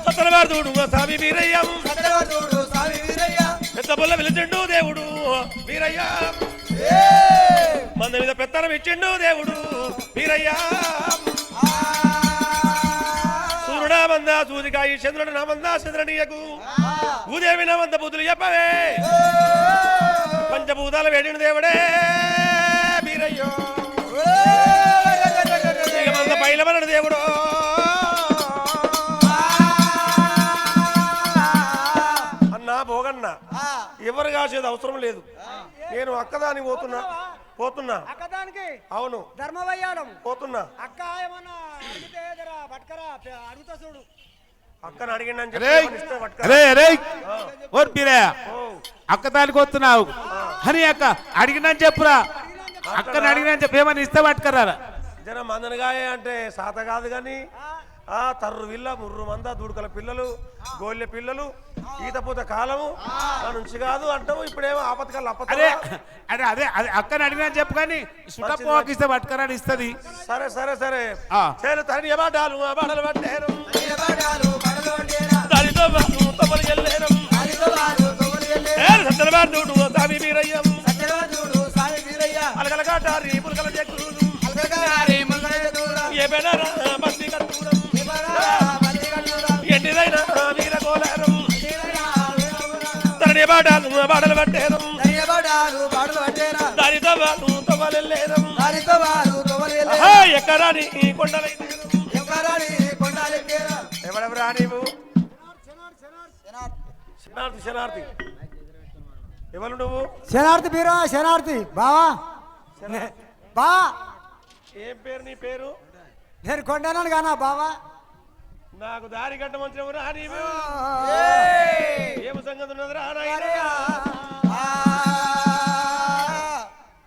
సత్తలవాడుతోడు స్వామి వీరయ్యం పెద్ద బుల్ల పిలిచిండు దేవుడు వీరయ్యా మంద మీద పెత్తనం ఇచ్చిండు దేవుడు వీరయ్యా సూర్యుడా మంద సూదికాయి చంద్రుడు నా మంద చంద్రనీయకు భూదేవి నా మంద బుద్ధులు చెప్పవే పంచభూతాలు వేడిన దేవుడే వీరయ్యో మంద పైలమన్నాడు దేవుడు అన్నా భోగన్న ఎవరు కాసేది అవసరం లేదు నేను అక్కదాని పోతున్నా అవును ధర్మవయ్యాలం పోతున్నా అక్క ఏమన్నా పట్టుకరా అడుగుతా చూడు అక్కను అడిగిండని అక్క దానికి వస్తున్నావు అని అక్క అడిగినని చెప్పురా అక్కని అడిగినని చెప్పి ఏమని ఇస్తే పట్టుకరా జనం మందనగాయ అంటే సాత కాదు కానీ ఆ తర్రు విల్ల ముర్రు మంద దూడుకల పిల్లలు గోళ్ళె పిల్లలు ఈతపూత కాలము నా నుంచి కాదు అంటావు ఇప్పుడేమో ఆపత్కాలు అదే అప్ప అదే అదే అదే అక్కని అడిగినా చెప్పు కానీ సుఖపోకి ఇస్తే పట్టుకరాని ఇస్తుంది సరే సరే సరే ఆ. చేలు తని ఎబాటాలు ఆ బాటలు పట్టేరు దానితో వాళ్ళు తమలు ఎల్లేరు సందర్భాడు సామి వీరయ్యం అలగలగాటారి పులకల చెక్కులు ఏ బెనరా బంది కట్టుడం ఎండిదైనా వీర కోలారం తనని బాటలు బాటలు పట్టేరు దానితో వాళ్ళు తమలెల్లేరు ఎక్కరాని కొండలైతే ఎవరెవరా నీవు శనార్థి శనార్థి ఎవరు నువ్వు శనార్థి బీరా శనార్థి బావా బా ఏం పేరు నీ పేరు నేను కొండనాను కానా బావా నాకు దారి గడ్డ మంచి రా నీవు ఏం సంగతి ఉన్నది రా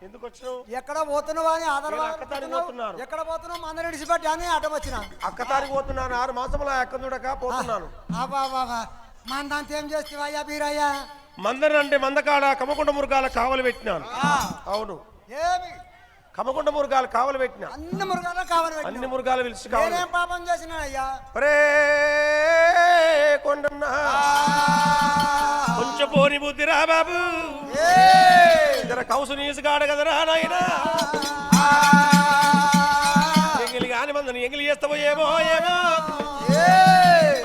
ఎందుకు వచ్చినావు ఎక్కడ పోతున్నావు అని నేను అక్కతారికి పోతున్నాను. ఎక్కడ పోతున్నావు మందరి విడిచిపెట్టి అని అడ్డం వచ్చిన అక్కతారికి పోతున్నాను 6 మాసముల అక్క చూడక పోతున్నాను బాబా మందంత ఏం చేస్తావయ్యా బీరయ్యా మందర అంటే మందకాడ కమకుండ మురుగాల కావలు పెట్టినాను అవును ఏమి కమకుండ మురుగాలు కావలు పెట్టినా అన్ని మృగాలు కావాలి అన్ని మురుగాలు పిలిచి కావాలి నేనేం పాపం చేసినాయ్యా ఒరే కొండన్నా కొంచెం పోని బుద్ధిరా బాబు జర కౌసు నీసుగాడ కదరా నాయనా ఎంగిలి కాని మందని ఎంగిలి చేస్తావో ఏమో ఏమో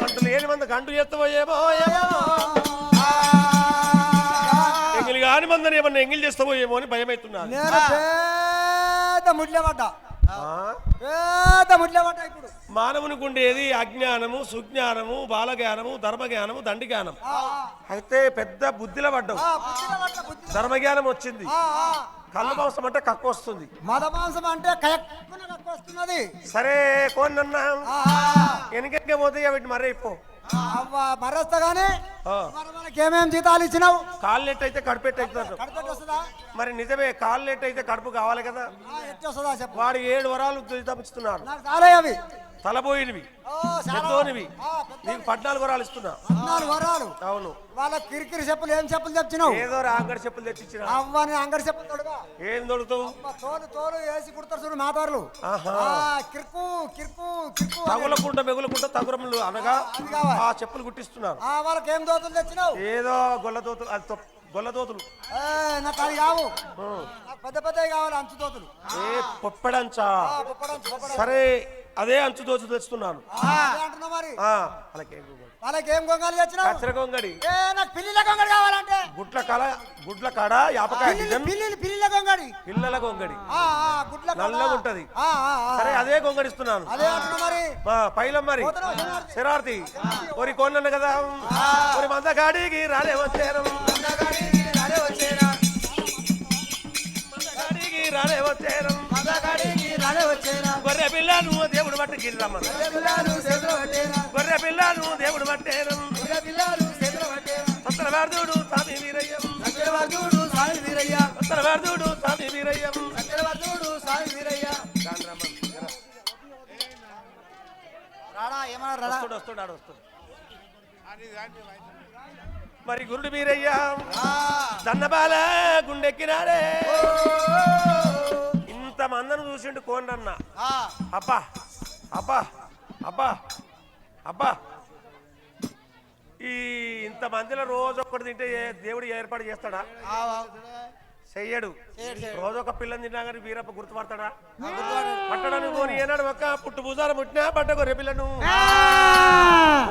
అంటు లేని మంది గంటు చేస్తావో ఏమో ఏమో ఎంగిలి కాని మందని ఏమన్నా ఎంగిలి చేస్తావో ఏమో అని భయమవుతున్నాను నేను పెద్ద ముడ్లేపడ్డా పెద్ద ముడ్లేపడ్డా ఇప్పుడు మానవునికి ఉండేది అజ్ఞానము సుజ్ఞానము బాలజ్ఞానము ధర్మజ్ఞానము దండిజ్ఞానం అయితే పెద్ద బుద్ధిలో పడ్డావు ధర్మజ్ఞానం వచ్చింది కళ్ళు మాంసం అంటే కక్కు వస్తుంది మద మాంసం అంటే కయక్కున వస్తున్నది సరే కోనన్నా వెనకెక్క పోతే వీటి మరే ఇప్పో అవ్వా మరొస్తా గానీ మరి మనకి ఏమేం జీతాలు ఇచ్చినావు కాళ్ళు నెట్ అయితే కడుపు ఎట్టు అవుతుంది కడుపు వస్తుందా మరి నిజమే కాళ్ళు నెట్ అయితే కడుపు కావాలి కదా ఎట్టి వస్తుందా చెప్పు వాడు 7 వరాలు జీతం నాకు చాలే అవి తలపోయినవి పెద్దోనివి నీకు 14 వరాలు ఇస్తున్నా 14 వరాలు అవును వాళ్ళ కిరికిరి చెప్పులు ఏం చెప్పులు తెచ్చినావు ఏదో అంగడి చెప్పులు తెచ్చిచ్చిన అవ్వని అంగడి చెప్పులు తొడుగా ఏం దొరుకుతావు తోలు తోలు వేసి కుడతారు చూడు మాతారులు కిరుకు కిరుకు కిరుకు తగులకుంట మెగులకుంట తగురములు అనగా అది కావాలి. ఆ చెప్పులు కుట్టిస్తున్నారు వాళ్ళకి ఏం దోతులు తెచ్చినావు ఏదో గొల్ల దోతులు అది గొల్ల దోతులు నాకు అది కావు నాకు పెద్ద పెద్దవి కావాలి అంచు దోతులు ఏ పొప్పడంచా పొప్పడంచు, పొప్పడంచు. సరే అదే అంచు దోచు తెస్తున్నాను అదే అంటున్నావు మరి వాళ్ళకి ఏం గొంగలు తెచ్చినావు కచ్చర గొంగడి నాకు పిల్లిల గొంగడి కావాలంటే గుడ్ల కాడ యాపకాయ డిజైన్ పిల్లిల గొంగడి పిల్లల గొంగడి గుడ్ల నల్లగా ఉంటది సరే అదే గొంగడిస్తున్నాను అదే అంటున్నావు మరి పైలం మరి శరార్థి ఒరి కొన్నాను కదా ఒరి మందగాడికి రాలే వచ్చారు గొర్రె పిల్ల నువ్వు దేవుడు బట్టి గిరిరమ్మను గొర్రె పిల్ల నువ్వు దేవుడు పట్టేరు సత్తరవార్దుడు స్వామి వీరయ్యం సత్తరవార్దుడు స్వామి వీరయ్యం వస్తుడు మరి గురుడు వీరయ్య దన్నబాల గుండెక్కినాడే ఇంత మందను చూసిండు కోండన్న అబ్బా అబ్బా అబ్బా అబ్బా ఈ ఇంత మందిలో రోజు ఒక్కటి తింటే దేవుడు ఏర్పాటు చేస్తాడా చెయ్యడు రోజు ఒక పిల్లని తిన్నా కానీ వీరప్ప గుర్తుపడతాడా పట్టడానికి పోని ఏనాడు ఒక్క పుట్టు భూసారం పుట్టినా పట్ట గొర్రె పిల్లను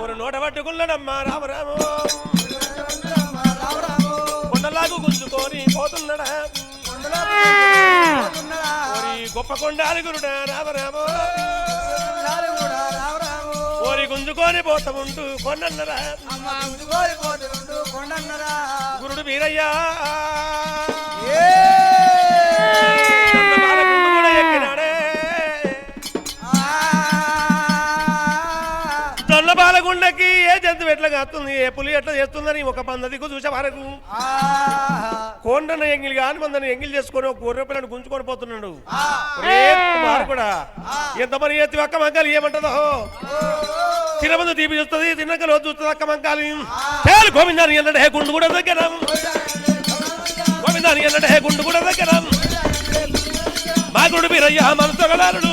ఊరు నోట పట్టుకున్నాడమ్మా రామరాము కొండలాగు గుంజుకొని పోతున్నాడా గొప్ప కొండాలి గురుడా రామరాము ఓరి గుంజుకొని పోతముంటూ కొండన్నరా గురుడు వీరయ్యా దొల్ల బాలగుండకి ఏ జంతువు ఎట్లా కాస్తుంది ఏ పులి ఎట్లా చేస్తుందని ఒక మంద దిక్కు చూసే వరకు కొండను ఎంగిలి కాని మందని ఎంగిలి చేసుకొని ఒక గొర్రె పిల్లని గుంజుకొని పోతున్నాడు వారు కూడా ఎంతమంది ఎత్తి అక్క మంకాలి ఏమంటదో తినమందు తీపి చూస్తుంది తిన్నాక రోజు చూస్తుంది అక్క మంకాలి చాలు గోవిందాన్ని ఎన్నడే గుండు కూడా దగ్గర గోవిందాన్ని ఎన్నడే గుండు కూడా దగ్గర మా గుండు మీరయ్యా మనతో గలారుడు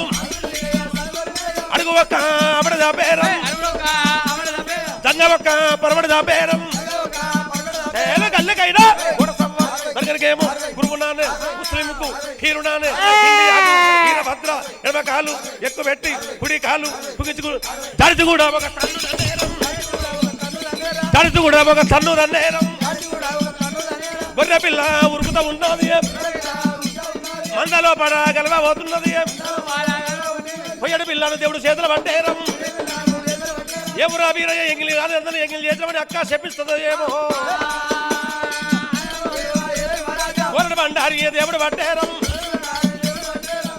అడుగు ఒక్క అబడదా పేరం దంగ ఒక్క పొరబడదా పేరం కళ్ళకైనా దగ్గరికేమో గురుగున్నాను ముస్లింకు హీరునాను భద్ర ఎడమ కాలు ఎక్కువ పెట్టి కుడి కాలు పుగించుకు తడిచి కూడా ఒక తడిచి కూడా ఒక తన్ను రన్నేరం గొర్రె పిల్ల ఉరుకుతా ఉన్నది మందలో పడ గెలవబోతున్నది పొయ్యడి పిల్లను దేవుడు చేతులు పట్టేరం ఎవరా వీరయ్య ఎంగిలి రాని ఎంగిలి చేద్దామని అక్క చెప్పిస్తుందో ఏమో గొర్రె బండారి దేవుడు పట్టేరం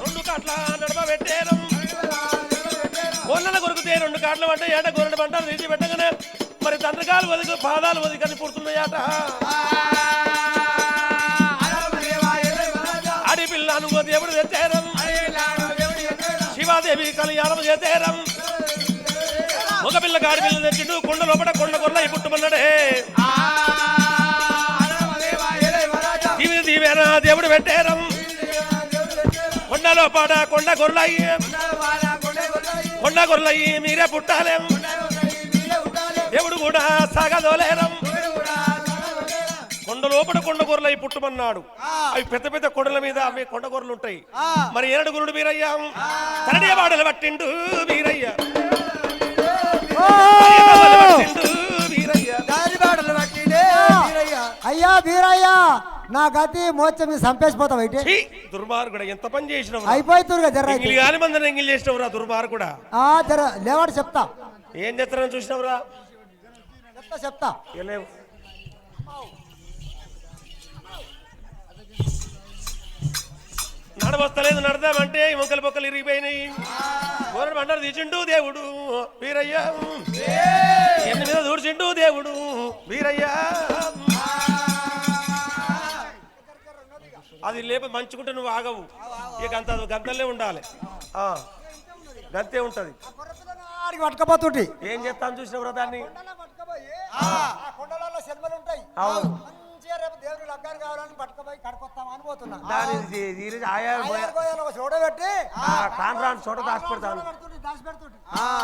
రెండు కాట్ల నడమ పెట్టేరం గొర్రెల కొరుకుతే రెండు కాట్ల పట్టే ఏట గొర్రె బండారు తీసి పెట్టగానే మరి తండ్రికాలు వదిలి పాదాలు వదిలి కని పుడుతున్నాయట ఆడి పిల్లను దేవుడు తెచ్చారం శివాదేవి కళ్యాణం చేసేరం ఒక పిల్ల గాడి పిల్లలు తెచ్చిండు కొండ లోపల కొండ గొర్రె పుట్టుమన్నాడే దీవేనా దేవుడు పెట్టేరం కొండలో పాడ కొండ గొర్రెలయ్యి కొండ గొర్రెలయ్యి మీరే పుట్టాలేం దేవుడు కూడా సాగదోలేరం కొండ లోపల కొండ గొర్రెలయ్యి పుట్టుమన్నాడు అవి పెద్ద పెద్ద కొండల మీద అవి కొండ గొర్రెలు ఉంటాయి మరి ఏడు గురుడు వీరయ్యా తనడే వాడలు పట్టిండు వీరయ్య అయ్యా వీరయ్యా నా గతి మోచం సంపేసిపోతావు అయితే దుర్మార్గుడు ఎంత పని చేసినావు అయిపోతురుగా జర గాలి మంది ఎంగిల్ చేసినవురా దుర్మార్గుడా జర లేవాడు చెప్తా ఏం చేస్తారని చూసినవురా చెప్తా లేవు నడవస్తలేదు నడదామంటే మొక్కలు పొక్కలు ఇరిగిపోయినాయి గోరడు బండారు తీసిండు దేవుడు వీరయ్యా ఎన్ని మీద దూర్చిండు దేవుడు వీరయ్యా అది లేప మంచుకుంటే నువ్వు ఆగవు ఇక అంత గంతలే ఉండాలి గంతే ఉంటది పట్టుకపోతుంటి ఏం చేస్తాను చూసినవరా దాన్ని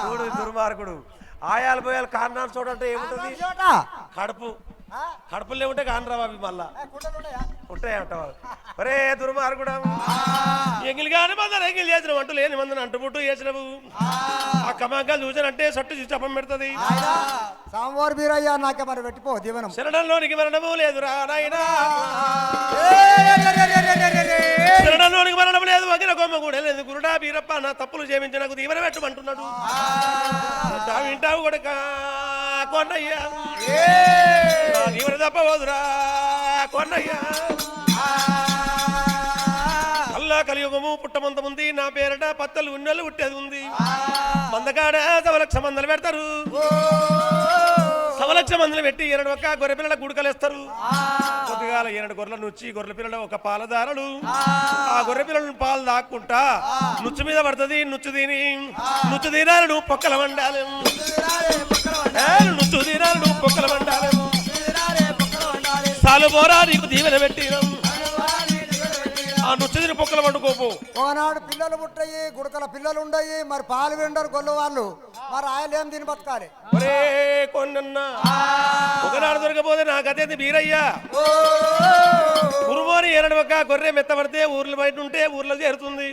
చూడు దుర్మార్గుడు ఆయాలు పోయాలి కారణాలు చూడంటే ఏముంటుంది కడుపు కడుపులే ఉంటే కానరావు అవి మళ్ళా ఉంటాయంటావా ఒరే దుర్మార్గుడు ఎంగిలి కానీ మందరు ఎంగిలి చేసిన అంటూ లేని మందని అంటుబుట్టు చేసినవు ఆ కమాంకాలు చూసానంటే సట్టు చూసి చెప్పం పెడుతుంది సాంబారు బీరయ్యా నాకే మరి పెట్టిపో దీవెనం శరణంలోనికి మరణము లేదురా నాయనా శరణంలోనికి మరణం లేదు వగిన కొమ్మ కూడా లేదు గురుడా బీరప్ప నా తప్పులు చేయించి నాకు దీవెన పెట్టమంటున్నాడు వింటావు కొడుక కొన్నయ్యా దీవెన తప్ప పోదురా కొన్నయ్యా అల్లా కలియుగము పుట్టమంత ఉంది నా పేరట పత్తలు ఉన్నలు పుట్టేది ఉంది మందకాడ సవలక్ష మందలు పెడతారు సవలక్ష మందులు పెట్టి 2 ఒక్క గొర్రె పిల్లల గుడికలేస్తారు కొద్దిగా 2 గొర్రెల నుంచి గొర్రెల పిల్లలు ఒక పాలదారులు ఆ గొర్రె పిల్లలను పాలు దాక్కుంటా నుచ్చు మీద పడుతుంది నుచ్చు తినాలి నువ్వు పొక్కల వండాలి నుచ్చు తినాలి నువ్వు పొక్కల వండాలి సాలు పోరా నీకు దీవెన పెట్టి ఆ నుచ్చదిని పొక్కల వండుకోపు ఒకనాడు పిల్లలు పుట్టాయి గుడకల పిల్లలు ఉండయి మరి పాలు విండరు గొల్లు వాళ్ళు మరి ఆయన ఏం తిని బతకాలి ఒరే కొన్నన్నా ఒకనాడు దొరకపోతే నాకు అదేంది బీరయ్యా కురుమోని 2 ఒక్క గొర్రె మెత్తబడితే ఊర్లు బయట ఉంటే ఊర్లో చేరుతుంది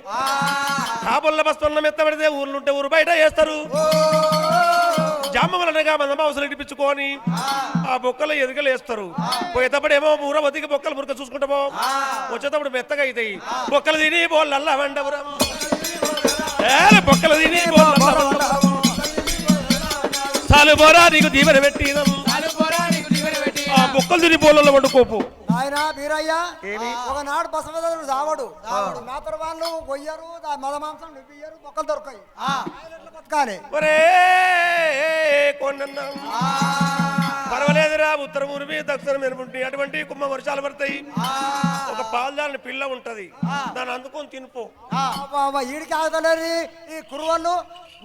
కాపుల్ల బస్తున్న మెత్తబడితే ఊర్లు ఉంటే ఊరు బయట వేస్తారు జామలనగా మందమాంసలు ఇడిపించుకొని ఆ బొక్కలు ఎదుగలు వేస్తారు పోయేటప్పుడేమో మూర వదికి బొక్కలు మురక చూసుకుంటామో వచ్చేటప్పుడు మెత్తగా అవుతాయి బొక్కలు తిని బోళ్ళల్లా వండవురం బొక్కలు తిని చాలు పోరా నీకు దీవెన పెట్టి ఆ బొక్కలు తిని బోళ్ళల్లో వండుకోపు ఆయన వీరయ్య ఒకనాడు బసవదరుడు చావడు మాతర వాళ్ళు గొయ్యరు మదమాంసం నివ్వయ్యరు బొక్కలు దొరకాయి బతకాలి ఒరే కొన్న కురవలేదురా ఉత్తరం ఉరిమి దక్షిణ మెరుపుంటి అటువంటి కుమ్మ వర్షాలు పడతాయి ఒక పాలదాని పిల్ల ఉంటది దాన్ని అందుకొని తినిపో ఈడికి ఆగతలేదు ఈ కురువళ్ళు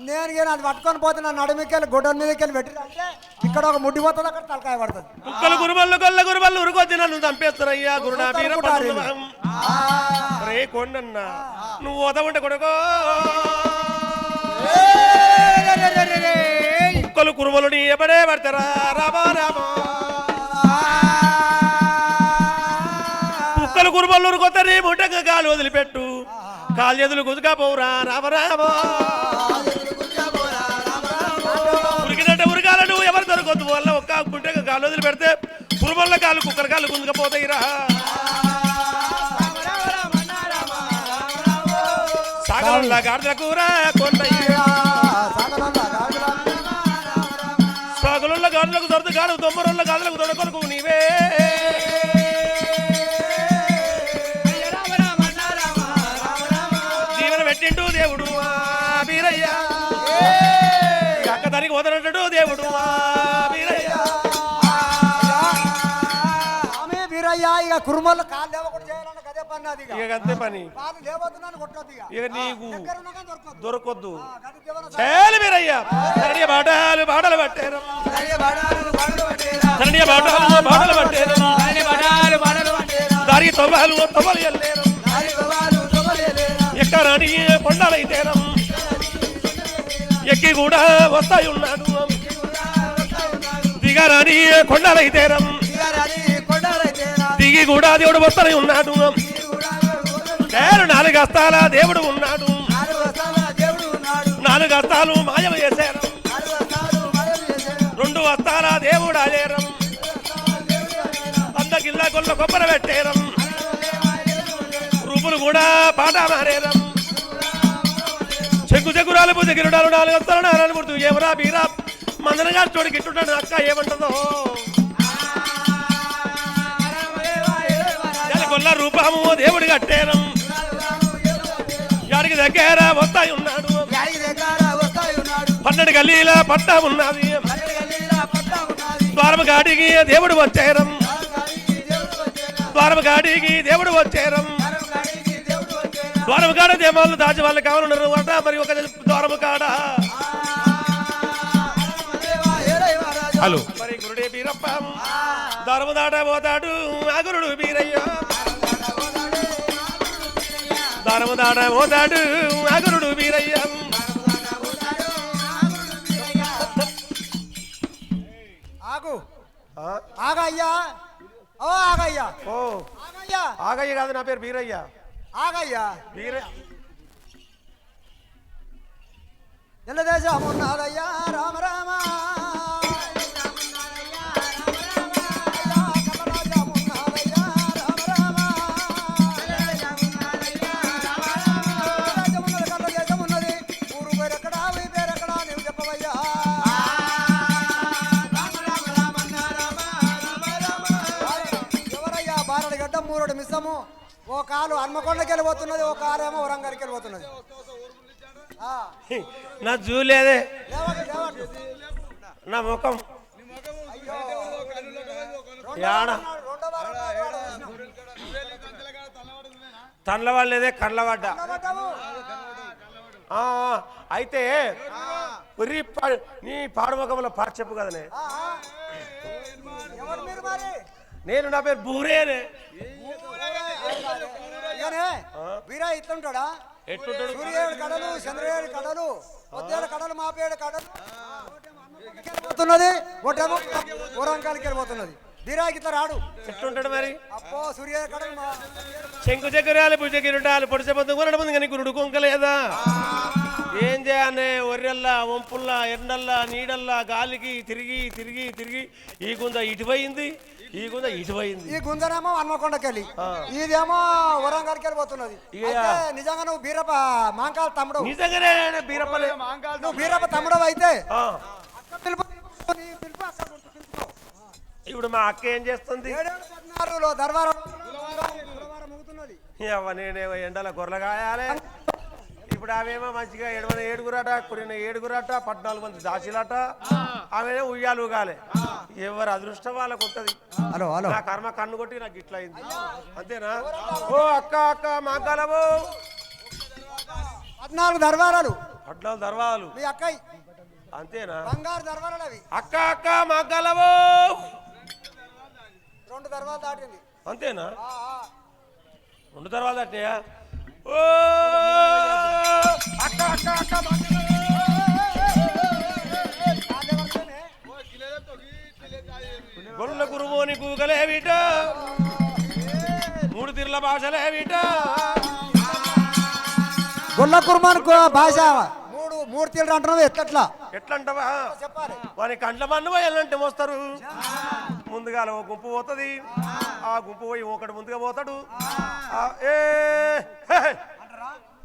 నేను అది పట్టుకొని పోతే నా నడుమికెళ్ళి గుడ్డ మీదకెళ్ళి పెట్టినంటే ఇక్కడ ఒక ముడ్డి పోతుంది అక్కడ తలకాయ పడుతుంది కుక్కలు గురుబళ్ళు గొల్ల గురుబళ్ళు ఉరుకొచ్చి నన్ను చంపేస్తారయ్యా గురుడా రే కొండన్న నువ్వు వదవంటే కొడుకో కుక్కలు కురుబలు ఎప్పుడే పడతారా రామా రామా కుక్కలు కురుబళ్ళు ఉరుకొత్త నీ ముట్టక కాలు వదిలిపెట్టు కాలు చేతులు కుదుకా పోవురా రామరామా ఉరికినట్టే ఉరకాల నువ్వు ఎవరు దొరకొద్దు వల్ల ఒక్క గుంటెగా కాలు వదిలి పెడితే కురుబళ్ళ కాలు కుక్కర కాలు గుంజుకపోతాయిరా సాగరంలా గాడిద కూర కొండయ్యా సాగుల గాడులకు దొరద గాడు తొమ్మరుల గాడులకు దొరకొరకు నీవే దీవెన పెట్టిండు దేవుడు వీరయ్య అక్క దానికి వదలంటాడు దేవుడు వీరయ్య వీరయ్య ఇక కురుమల్లో కాలు లేవకుండా చేయాలన్న గదే పని అది ఇక అంతే పని కాలు లేవద్దు కొట్టొద్దు ఇక నీకు దొరకదు దొరకొద్దు చేయాలి వీరయ్య ధరణియ బాటలు బాటలు పట్టారు ధరణియ బాటలు బాటలు పట్టారు దారి తొవ్వలు తొవ్వలు ఎల్లేరు ఎక్కరాని కొండలైతేరం ఎక్కి కూడా వస్తాయి ఉన్నాడు దిగరాని కొండలైతేరం దిగి కూడా దేవుడు వస్తాయి ఉన్నాడు నేను 4 హస్తాల దేవుడు ఉన్నాడు 4 హస్తాలు మాయం చేశారు 2 హస్తాల దేవుడు అలేరం 100 కిల్ల కొల్ల కొబ్బరి పెట్టేరం రూపులు కూడా పాట మారేరం చెక్కు చెక్కురాలు బుద్ధిగిరుడాలు 4 హస్తాలు నారాయణ మూర్తి ఏమరా బీరా మందనగా చోడికి ఇట్టుంటాడు అక్క ఏమంటుందో కొల్ల రూపము దేవుడు కట్టేరం యాడికి దగ్గర వస్తాయి ఉన్నాడు 12 గల్లీల పట్ట ఉన్నది ద్వారమ గాడికి దేవుడు వచ్చేరం ద్వారమ గాడికి దేవుడు వచ్చేరం ద్వారమ కాడ దేవాళ్ళు దాచి వాళ్ళు కావాలన్నారు అంట మరి ఒక ద్వారమ కాడ హలో మరి గురుడే బీరప్ప ద్వారము దాట పోతాడు ఆ గురుడు బీరయ్య ద్వారము దాట పోతాడు ఆ గురుడు బీరయ్య ఆగు ఆగయ్యా ఓ ఆగయ్యా ఓ ఆగయ్యా ఆగయ్య కాదు నా పేరు బీరయ్య ఆగయ్యా బీర ఎల్లదేశం ఉన్నదయ్యా రామ రామ మిస్సము ఓ కాలు హన్మకొండకి వెళ్ళిపోతున్నది ఓ కాలేమో వరంగల్కి వెళ్ళిపోతున్నది నా జూలేదే నా ముఖం తనల వాళ్ళేదే కళ్ళ పడ్డా అయితే నీ పాడుముఖంలో పాట చెప్పు కదనే నేను నా పేరు బూరేనే వీరా ఇట్లుంటాడా సూర్యుడు కడలు చంద్రుడు కడలు పొద్దుల కడలు మాపేడు కడలు పోతున్నది ఒకటేమో వరంగల్కి వెళ్ళిపోతున్నది వీరాకి ఇట్లా రాడు ఎట్లుంటాడు మరి అప్పో సూర్య కడలు శంకు చక్రాలు భుజగిరుండాలి పొడిసే ముందు కానీ గురుడు కొంకలేదా ఏం చేయాలి ఒర్రెల్లా వంపుల్లా ఎండల్లా నీడల్లా గాలికి తిరిగి తిరిగి తిరిగి ఈ గుంద ఇటుపోయింది ఈ గుంద ఇటుపోయింది ఈ గుందనేమో హన్మకొండకి వెళ్ళి ఇదేమో వరంగల్కి వెళ్ళిపోతున్నది నిజంగా నువ్వు బీరప్ప మాంకాల తమ్ముడు నిజంగానే బీరప్పలే నువ్వు బీరప్ప తమ్ముడు అయితే ఇప్పుడు మా అక్క ఏం చేస్తుంది నేనేమో ఎండల గొర్రెలు కాయాలి ఇప్పుడు ఆమెమో మంచిగా 7 ఏడుగురట 7 ఏడుగురట 14 మంది దాచిలట ఆమెనే ఉయ్యాలు ఊగాలి ఎవరు అదృష్టం వాళ్ళకు ఉంటది. హలో హలో నా కర్మ కన్ను కొట్టి నాకు ఇట్లా అయింది అంతేనా? ఓ అక్క అక్క మాంకాలము 14 దర్బారాలు 14 దర్వాలు మీ అక్కయ్య అంతేనా? బంగారు దర్బారాలు అవి అక్క అక్క మాంకాలము 2 దర్బారాలు దాటింది. అంతేనా? 2 దర్వాలు అట్టేయా? ఓ అక్క అక్క అక్క గొల్ల గురువుని గూగలేవిట 3 తీర్ల భాషలేవిట గొల్ల కుర్మాన్ భాష మూడు తీరు అంటున్నావు ఎట్లా ఎట్లంటావా? చెప్పాలి. వాని కండ్ల మన్ను ఎల్లంటే మోస్తారు. ముందుగా ఓ గుంపు పోతుంది, ఆ గుంపు పోయి ఒకడు ముందుగా పోతాడు. ఏ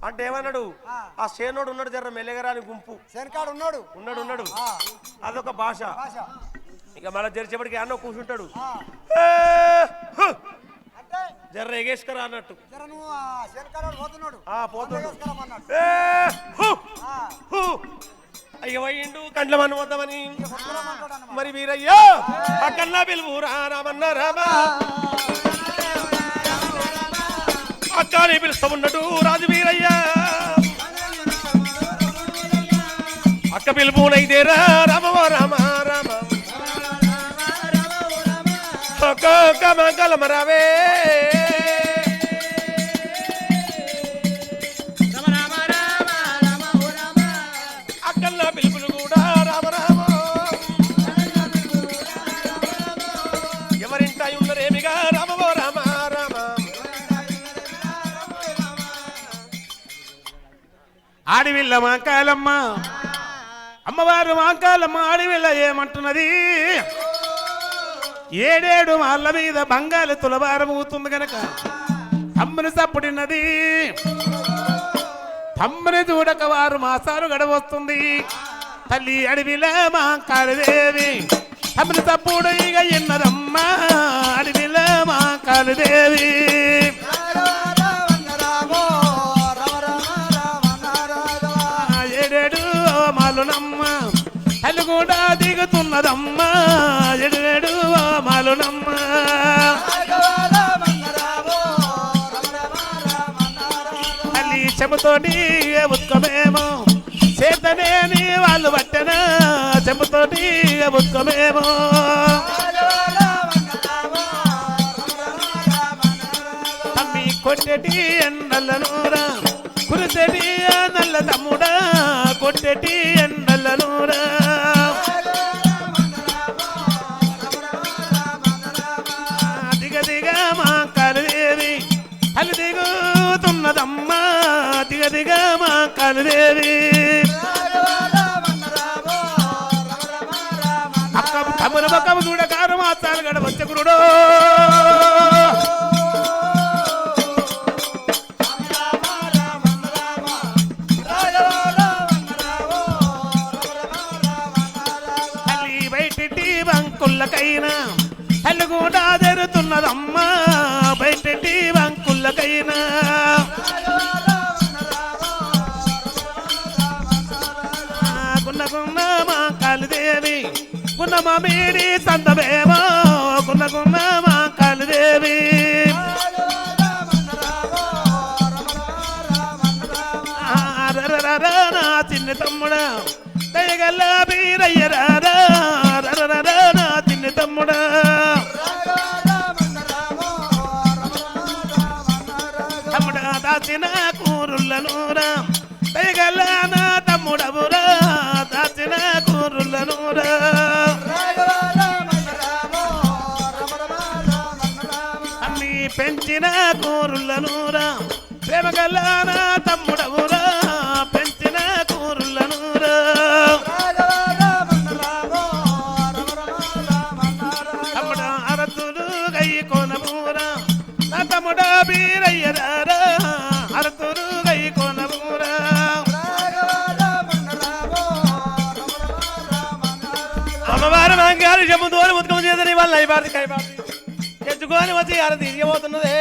అంటే ఏమన్నాడు? ఆ సేనోడు ఉన్నాడు జర్ర మెల్లగరాని గుంపు శనకాడు ఉన్నాడు ఉన్నాడు అదొక భాష. ఇక మళ్ళీ జరిచేపటికి అన్న కూర్చుంటాడు జర్ర ఎగేసుకరా అన్నట్టు పోతున్నాడు. అయ్య పోయిండు కండ్ల మన్ను వద్దామని. మరి వీరయ్యా అక్కన్నా పిలువు రామన్న రామా అక్కని పిలుస్తా ఉన్నట్టు రాజు వీరయ్యా అక్క పిలుపునైతేరా రామవో రామ రామ అక్క మంగళమ రావే అక్కల్లా పిలుపులు కూడా రామరామ ఎవరింటా ఉన్నారేమిగా రామవో రామ రామ ఆడివిల్ల మాంకాలమ్మ అమ్మవారు మాంకాలమ్మ ఆడివిల్ల ఏమంటున్నది? 7 మాళ్ళ మీద బంగాళ తులబారమవుతుంది గనక తమ్ముని సప్పుడిన్నది. తమ్ముని చూడక 6 మాసాలు గడవస్తుంది. తల్లి అడవిల మాంకాళదేవి తమ్ముని సప్పుడు ఇక ఎన్నదమ్మా అడవిల మాంకాళదేవి. 7 మాలునమ్మ తల్లి కూడా దిగుతున్నదమ్మా 7 మాలునమ్మ. తల్లి చెబుతోటి ఉత్కమేమో చేతనే నీ వాళ్ళు పట్టెనా చెబుతోటి ఉత్కమేమో. తమ్మి కొట్టెటి ఎండల నూరా కురిసెటి నల్ల తమ్ముడా కొట్టెటి ఎండల నూరా. దిగ మాంకాళదేవి తల్లి దిగుతున్నదమ్మా దిగ మాంకాళదేవి. అక్క తమ్ముల పక్కము చూడ 6 మాసాలు గడవచ్చ గురుడో. తల్లి బయటి బంకుల్లకైనా తల్లి కూడా జరుగుతున్నదమ్మా బయటి బంకుల్లకైనా. గున్న మాంకాళదేవి గున్న మామిడి సందమేమో గున్న మాంకాళదేవి. నా చిన్న తమ్ముడా దయగల్ల బీరయ్య రారా నా చిన్న తమ్ముడా. తమ్ముడా దాచిన కూరుల్ల నూరా దయగల్ల నా తమ్ముడవురా దాచిన కూరుల్ల నూరా. అమ్మి పెంచిన కూరుల్ల నూరా ప్రేమగల్ల నా తమ్ముడవురా పెంచిన కూరుల్ల నూరా. తమ్ముడా అరతులు గై కోనమూరా నా తమ్ముడా బీరయ్య రారా అరతులు గై కోనమూరా. అమ్మవారు మంగారు చెబుతోని ఉత్కం చేదని వాళ్ళు అయిబారి కైబారి ఎత్తుకొని వచ్చి అర తిరిగిపోతున్నదే.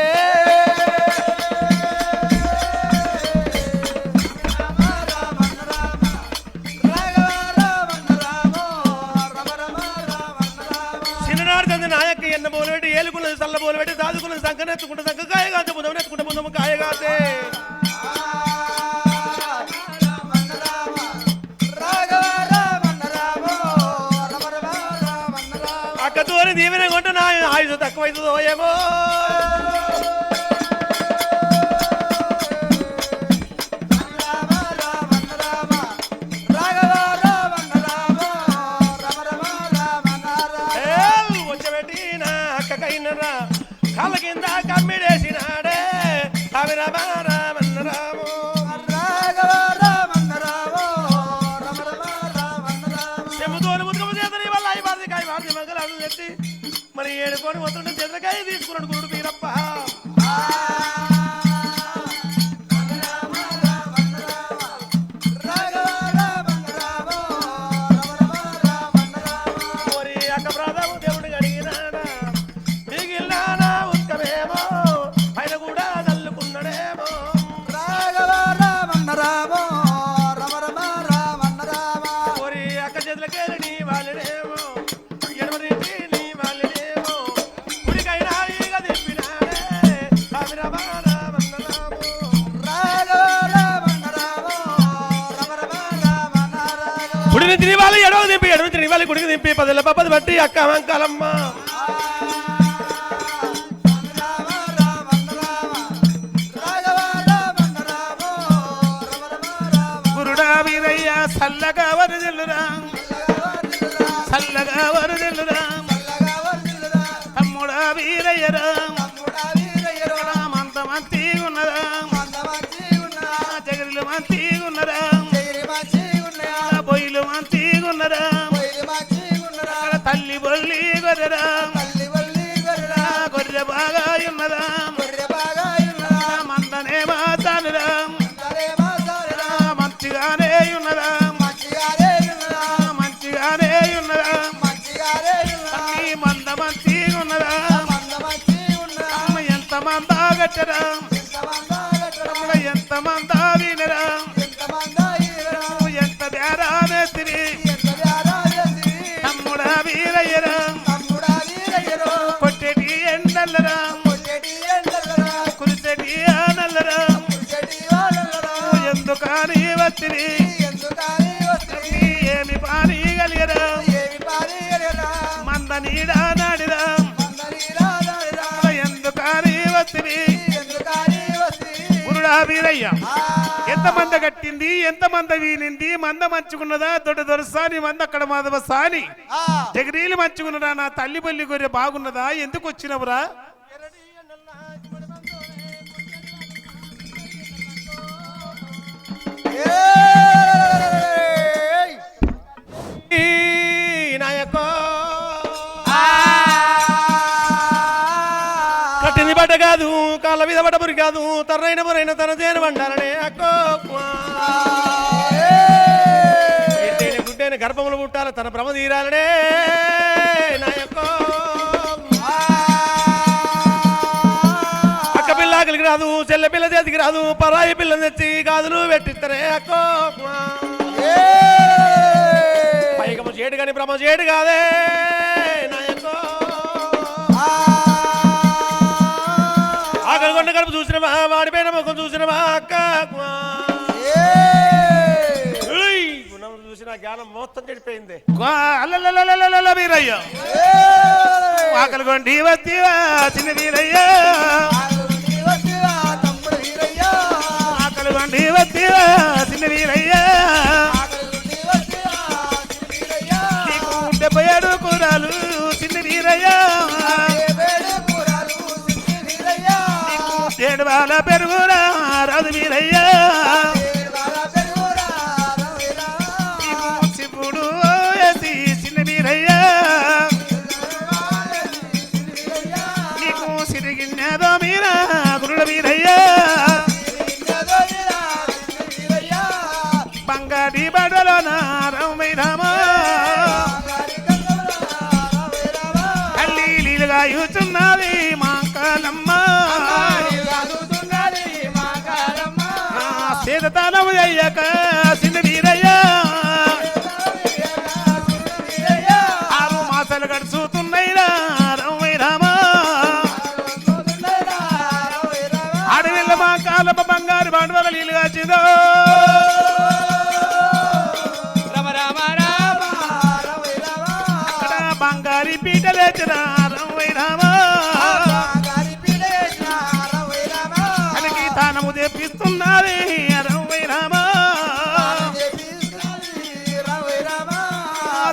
మంది నాయక్క ఎన్న బోలు పెట్టి ఏలుకున్నది సల్ల బోలు పెట్టి దాదుకున్నది సంకనెత్తుకుంటే సంక కాయగాతే బుధమనెత్తుకుంటే బుధము కాయగాతే అక్కతోని దీవెన కొంట నా ఆయుధ తక్కువైతుందో ఏమో కాళ్ళ కింద కమ్మిడేసినాడే అవి రామన్న రాము చెమ్ముతోని ముతుకము చేతని వల్ల అయి బాధ కాయ వాడి మంగళాలు తెచ్చి మరి ఏడుకొని వస్తుంటే చెట్లకాయ తీసుకున్నాడు గురుడు వీరప్ప అక్క ప్రాధాము దేవుడిని అడిగినాడా మిగిలినా ఉత్కమేమో ఆయన కూడా తల్లుకున్నాడేమో ఓరి అక్క చేతులకేలి నీ వాళ్ళనేమో ఎడమరింటి నీ వాళ్ళనేమో కుడికైనా ఈగ తిప్పినాడే స్వామి రామన్న కుడిని తిని వాళ్ళు ఎడవ దింపి ఎడవ తిని వాళ్ళు కుడికి దింపి 10 పప్పది బట్టి అక్క వంకాలమ్మ గురుడా వీరయ్య సల్లగా వరదెల్లురా సల్లగా వరదెల్లురా తమ్ముడా వీరయ్యరా మంత మంతి ఉన్నదా జగరిలు మంతి ఉన్నరా బొయ్యిలు మంతి ఉన్నరా తల్లి బొల్లి గొర్రెరా గొర్రె బాగా ఉన్నదా మందనే మాతానురా మంచిగానే ఉన్నదా మంచిగానే ఉన్నదా మంద మంచి ఉన్నదా ఎంత మంద గట్టరా ఎంత మంద వినరా ఎంత బేరా నెత్తిరి తమ్ముడా వీరయ్యరా కొట్టేటి ఎండల్లరా కులిసేటి ఆనల్లరా ఎందుకని వత్తిరి ఏమి పాని కలిగరా మంద నీడా నాడిరా ఎందుకని వత్తిరి గురుడా వీరయ్య ఎంత మంద కట్టింది ఎంత మంద వీనింది మంద మంచుకున్నదా దొడ్డ దొరసాని మంద అక్కడ మాధవ సాని జగరీలు మంచుకున్నదా నా తల్లి బల్లి గొర్రె బాగున్నదా ఎందుకు వచ్చినవురా నాయకో కట్టింది బట్ట కాదు కాళ్ళ మీద బట్ట పురి కాదు తర్రైన పురైన తన చేను వండాలనే అక్కో గుడ్డైన గర్భములు పుట్టాల తన భ్రమ తీరాలనే నాయకో అక్క పిల్ల ఆకలికి రాదు చెల్లె పిల్ల చేతికి రాదు పరాయి పిల్లని తెచ్చి గాజులు పెట్టిస్తారే అక్కో పైకము చేయడు కానీ భ్రమ చేయడు కాదే నాయకో ఆకలి కొండ కడుపు చూసినవా వాడిపోయిన ముఖం చూసినవా అక్క చూసిన జ్ఞానం మొత్తం చెడిపోయింది వీరయ్య ఆకలి కొండి వత్తివా చిన్న వీరయ్య ఆకలి కొండి వత్తివా చిన్న వీరయ్య నీకు 77 కూరలు చిన్న వీరయ్య నీకు 7 బాల పెరుగురా రాదు వీరయ్య శివుడు చిన్న వీరయ్య నీకు సిరిగిన్నదో మీరా గురుడ వీరయ్య బంగాడి బడలో నారమైరామా తల్లి లీలుగా యూచున్నది మా కాలమ్మ సీతతానము అయ్యాక చిన్న వీరయ్య 6 మాసాలు గడుచుతున్నాయిరా పీట లేచిన రవై రామ కలికి తానము తెప్పిస్తున్నది రవై రామ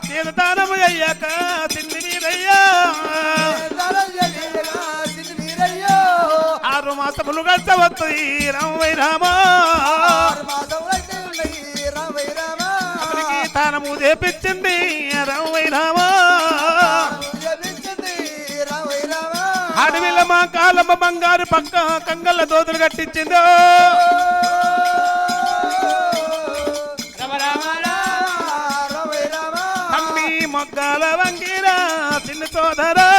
తీర్థానము అయ్యాక సిన్ని మీరయ్యా 6 మాసములు గడచవస్తుంది రవై రామ అప్పటికి తానము తెప్పించింది రవై రామ అడవిల మా కాలమ్మ బంగారు పక్క కంగళ్ళ దోతులు కట్టించిందో తమ్మి మొగ్గాల వంగిరా చిన్న సోదరా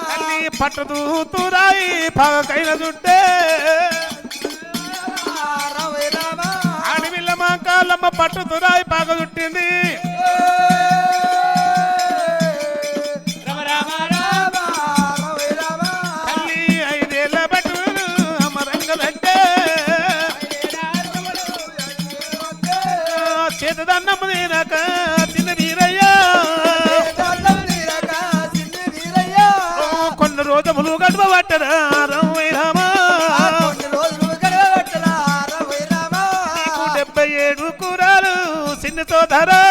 తల్లి పట్టుదూతురాయి పగకైన చుట్టే అడవిల మా కాలమ్మ పట్టుతురాయి పగ చుట్టింది తల్లి 5 ఏళ్ల బట్టులు అమరంగలంటే చేతదన్నము తినక చిన్న వీరయ్యా కొన్ని రోజులు గడపబట్టరా రవై రామ 77 కూరలు చిన్న సోదరా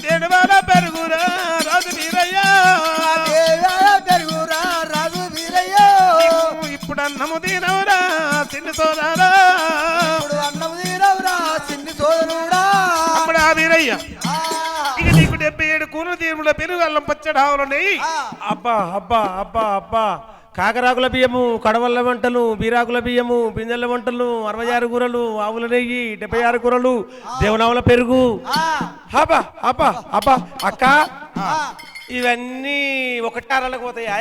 దేనివాల పెరుగురా రాజు వీరయ్యా ఇప్పుడు అన్నము తినవురా చిన్న సోదరా అప్పుడు ఆ వీరయ్య ఇక నీకు 77 కూరలు తీరుముల పెరుగు అల్లం పచ్చడి ఆవులున్నాయి అబ్బా అబ్బా అబ్బా అబ్బా కాకరాకుల బియ్యము కడవల్ల వంటలు బీరాకుల బియ్యము బిందెల వంటలు 66 కూరలు ఆవుల నెయ్యి 76 కూరలు దేవనావుల పెరుగు అబ్బా అబ్బా అబ్బా అక్క ఇవన్నీ ఒకటారాలకు పోతాయా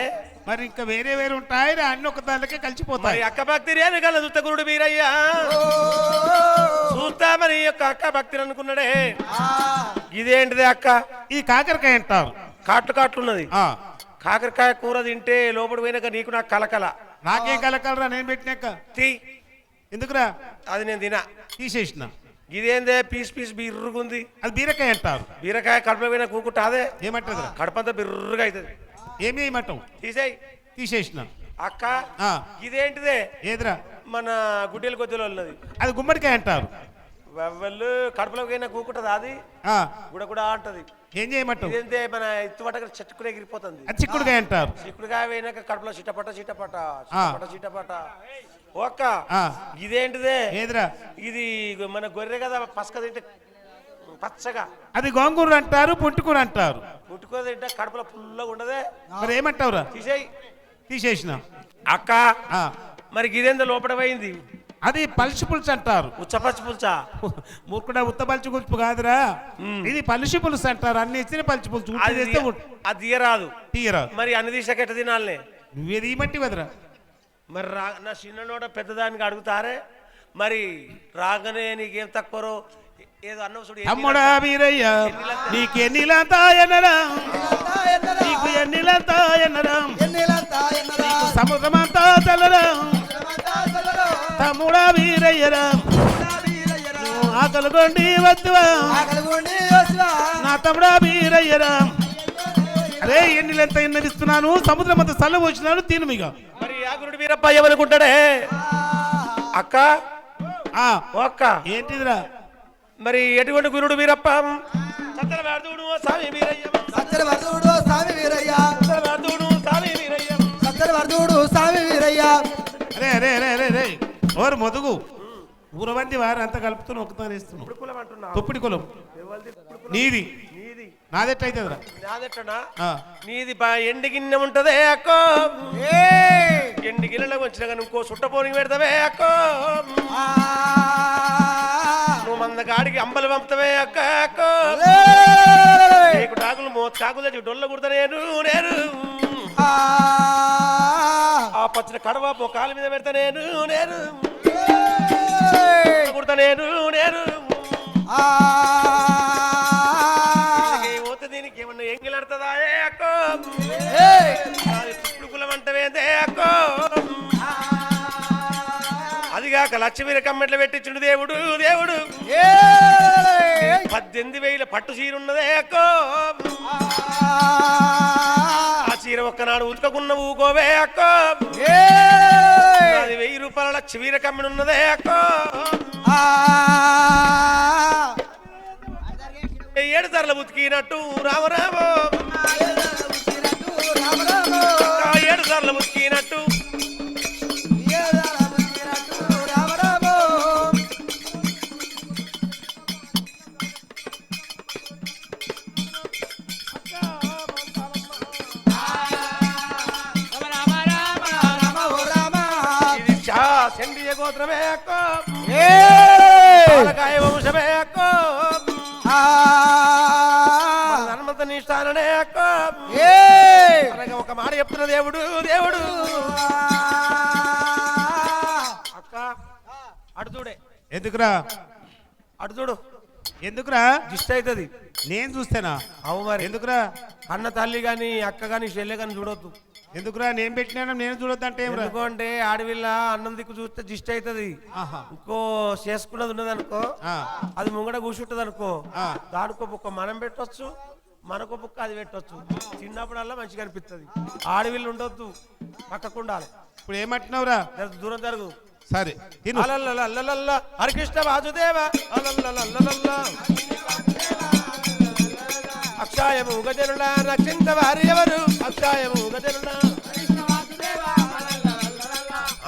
మరి ఇంకా వేరే వేరే ఉంటాయి అన్ని ఒక దానికే కలిసిపోతాయి అక్క భక్తి కల దుత్తగురుడు వీరయ్యా చూస్తా మరి యొక్క అక్క భక్తి అనుకున్నాడే ఇదేంటిది అక్క ఈ కాకరకాయ అంటారు కాట్లు కాట్లున్నది కాకరకాయ కూర తింటే లోపల పోయినాక నీకు నాకు కలకల నాకేం కలకలరా నేను పెట్టినాక తీ ఎందుకురా అది నేను తినా తీసేసిన ఇదేందే పీస్ పీస్ బిర్రుగుంది అది బీరకాయ అంటారు బీరకాయ కడుపులో పోయినా కూకుంటా అదే ఏమంటారు కడుపంతా బిర్రుగా అవుతుంది ఏమి ఏమంటావు తీసేయి తీసేసిన అక్క ఇదేంటిదే ఏదిరా మన గుడ్డెల కొద్దిలో ఉన్నది అది గుమ్మడికాయ అంటారు వాళ్ళు కడుపులో పోయినా కూకుంటది అది కూడా అంటది ఏం చేయమంటావు ఇదేంటే మన ఎత్తు పట్టక చెట్టుకునే ఎగిరిపోతుంది అది చిక్కుడుకాయ అంటారు చిక్కుడుకాయ పోయినాక కడుపులో చిట్టపట్ట చిట్టపట్ట చిట్టపట్ట ఒక్క ఇదేంటిదే ఏదిరా ఇది మన గొర్రె కదా పసక తింటే పచ్చగా అది గోంగూర అంటారు పుట్టుకూర అంటారు పుట్టుకూర తింటే కడుపులో పుల్లగా ఉండదే మరి ఏమంటావురా తీసేయి తీసేసిన అక్క మరి ఇదేందో లోపల పోయింది అది పలుసు పులుసు అంటారు ఉచ్చపచ్చి పులుసా మూర్ఖుడా ఉత్త పలుచు పులుసు కాదురా ఇది పలుసు పులుసు అంటారు అన్ని ఇచ్చిన పలుచు పులుసు అది తీయరాదు తీయరాదు మరి అన్ని తీసాక ఎట్ట తినాలనే నువ్వేది మట్టి వదరా మరి నా చిన్న నోట పెద్దదానికి అడుగుతారే మరి రాగానే నీకేం తక్కువ ఏదో అన్నం చూడు తమ్ముడా వీరయ్య నీకెన్నిలంతాయనరా నీకు ఎన్నిలంతాయనరా నీకు సముద్రమంతా తెల్లరా తమ్ముడా వీరయ్యరా ఆకలిగొండి వద్దువా నా తమ్ముడా వీరయ్యరా అరే ఎన్నిలెంత ఎన్నరిస్తున్నాను సముద్రం అంతా చల్ల వచ్చినాను తినుమిగ మరి ఆగురుడు వీరప్ప ఏమనుకుంటాడే అక్క ఒక్క ఏంటిదిరా మరి ఎటువంటి గురుడు వీరప్ప సత్తరవార్దుడు స్వామి వీరయ్య సత్యవర్ధుడు స్వామి వీరయ్య సత్తరవార్దుడు స్వామి వీరయ్య సత్యవర్ధుడు స్వామి వీరయ్య అరే అరే అరే అరే అరే ఓరు మొదుగు ఊరవంది వారు అంతా కలుపుతూ ఒకతాను ఇస్తున్నావు తొప్పిడి కులం నీది నాదెట్టయితుందిరా నాదెట్టనా నీది ఎండి గిన్నె ఉంటదే అక్క ఎండి గిన్నెలో వచ్చినా కానీ ఇంకో సుట్టపోని పెడతావే అక్క నువ్వు మంద గాడికి అంబలు పంపుతావే అక్క అక్క నీకు టాకులు కాకులు తెచ్చి డొల్ల కుడతా నేను ఆ పచ్చిన కడవ కాలు మీద పెడతా నేను కుడతా నేను పోతే దీనికి ఏమన్నా ఎంగిలాడుతుందా అక్క ఇప్పుడు కులం అంటవేందే అక్క అదిగా నాకు లక్ష్మీ కమ్మెట్లు పెట్టించుండు దేవుడు దేవుడు ఏయ్! 18,000 పట్టు చీర ఉన్నదే అక్కో ఆ చీర ఒక్కనాడు ఉతకకున్న ఊకోవే అక్కో ఏయ్! అది 1000 రూపాయల లక్ష్మీ కమ్మెను ఉన్నదే అక్కో ఆ! 7 సార్లు ఉతికినట్టు రామరామో రామ రామ! 7 సార్లు ఉతికినట్టు రామ రామ! రామ ఓ రామ! ఇది సెండియ గోత్రమే అక్కో ఏయ్! పాలకాయ వంశమే అక్కో ఆ! హనుమంత నిష్ఠాననే అక్కో ఏయ్! అనగా ఒక మాట చెప్తున్న దేవుడు దేవుడు అక్క అటు చూడే ఎందుకురా అటు చూడు ఎందుకురా దిష్టి అవుతుంది నేను చూస్తేనా అవు మరి ఎందుకురా అన్న తల్లి గాని అక్క గాని చెల్లె గాని చూడొద్దు ఎందుకురా నేను పెట్టినా నేను చూడొద్దంటే ఏం రా ఎందుకంటే ఆడవిల్ల అన్నం దిక్కు చూస్తే దిష్టి అవుతుంది ఆహా. ఇంకో చేసుకున్నది ఉన్నది అనుకో ఆ. అది ముంగడ కూర్చుంటది అనుకో ఆ. దానికో బుక్క మనం పెట్టొచ్చు మనకో బుక్క అది పెట్టొచ్చు చిన్నప్పుడల్లా మంచిగా అనిపిస్తుంది ఆడవిల్లు ఉండొద్దు పక్కకు ఉండాలి ఇప్పుడు ఏమంటున్నావురా దూరం జరుగు సరే తిను అలల్లల్లల్లల్ల హరికృష్ణ వాసుదేవ అలల్లల్లల్లల్ల అక్షాయము గజనుల రక్షింత వారి ఎవరు అక్షాయము గజనుల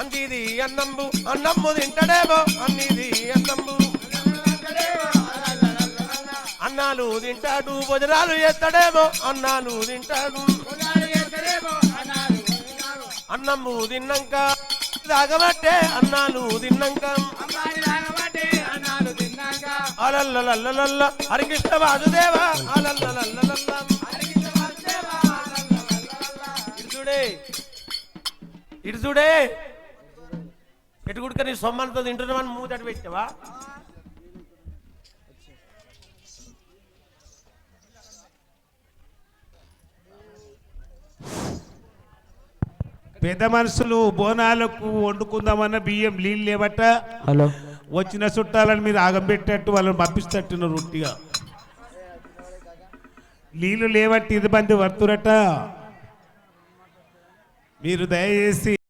అందిది అన్నంబు అన్నమ్ము తింటడేమో అన్నిది అన్నంబు అన్నాలు తింటాడు భోజనాలు చేస్తాడేమో అన్నాలు తింటాడు అన్నమ్ము తిన్నాక తాగబట్టే అన్నాలు తిన్నాక అలల్లలల్లలల్ల హరికృష్ణ వాసుదేవ అలల్లలల్లలల్ల ఇటు చూడే ఎటు గుడిక నీ సొమ్మంతో తింటున్నామని మూతటి పెట్టావా పెద్ద మనుషులు బోనాలకు వండుకుందామన్న బియ్యం నీళ్ళు లేవట హలో వచ్చిన చుట్టాలని మీరు ఆగం పెట్టేట్టు వాళ్ళని పంపిస్తట్టున్నారు రొట్టిగా నీళ్ళు లేవట్టి ఇది మంది వర్తురట మీరు దయచేసి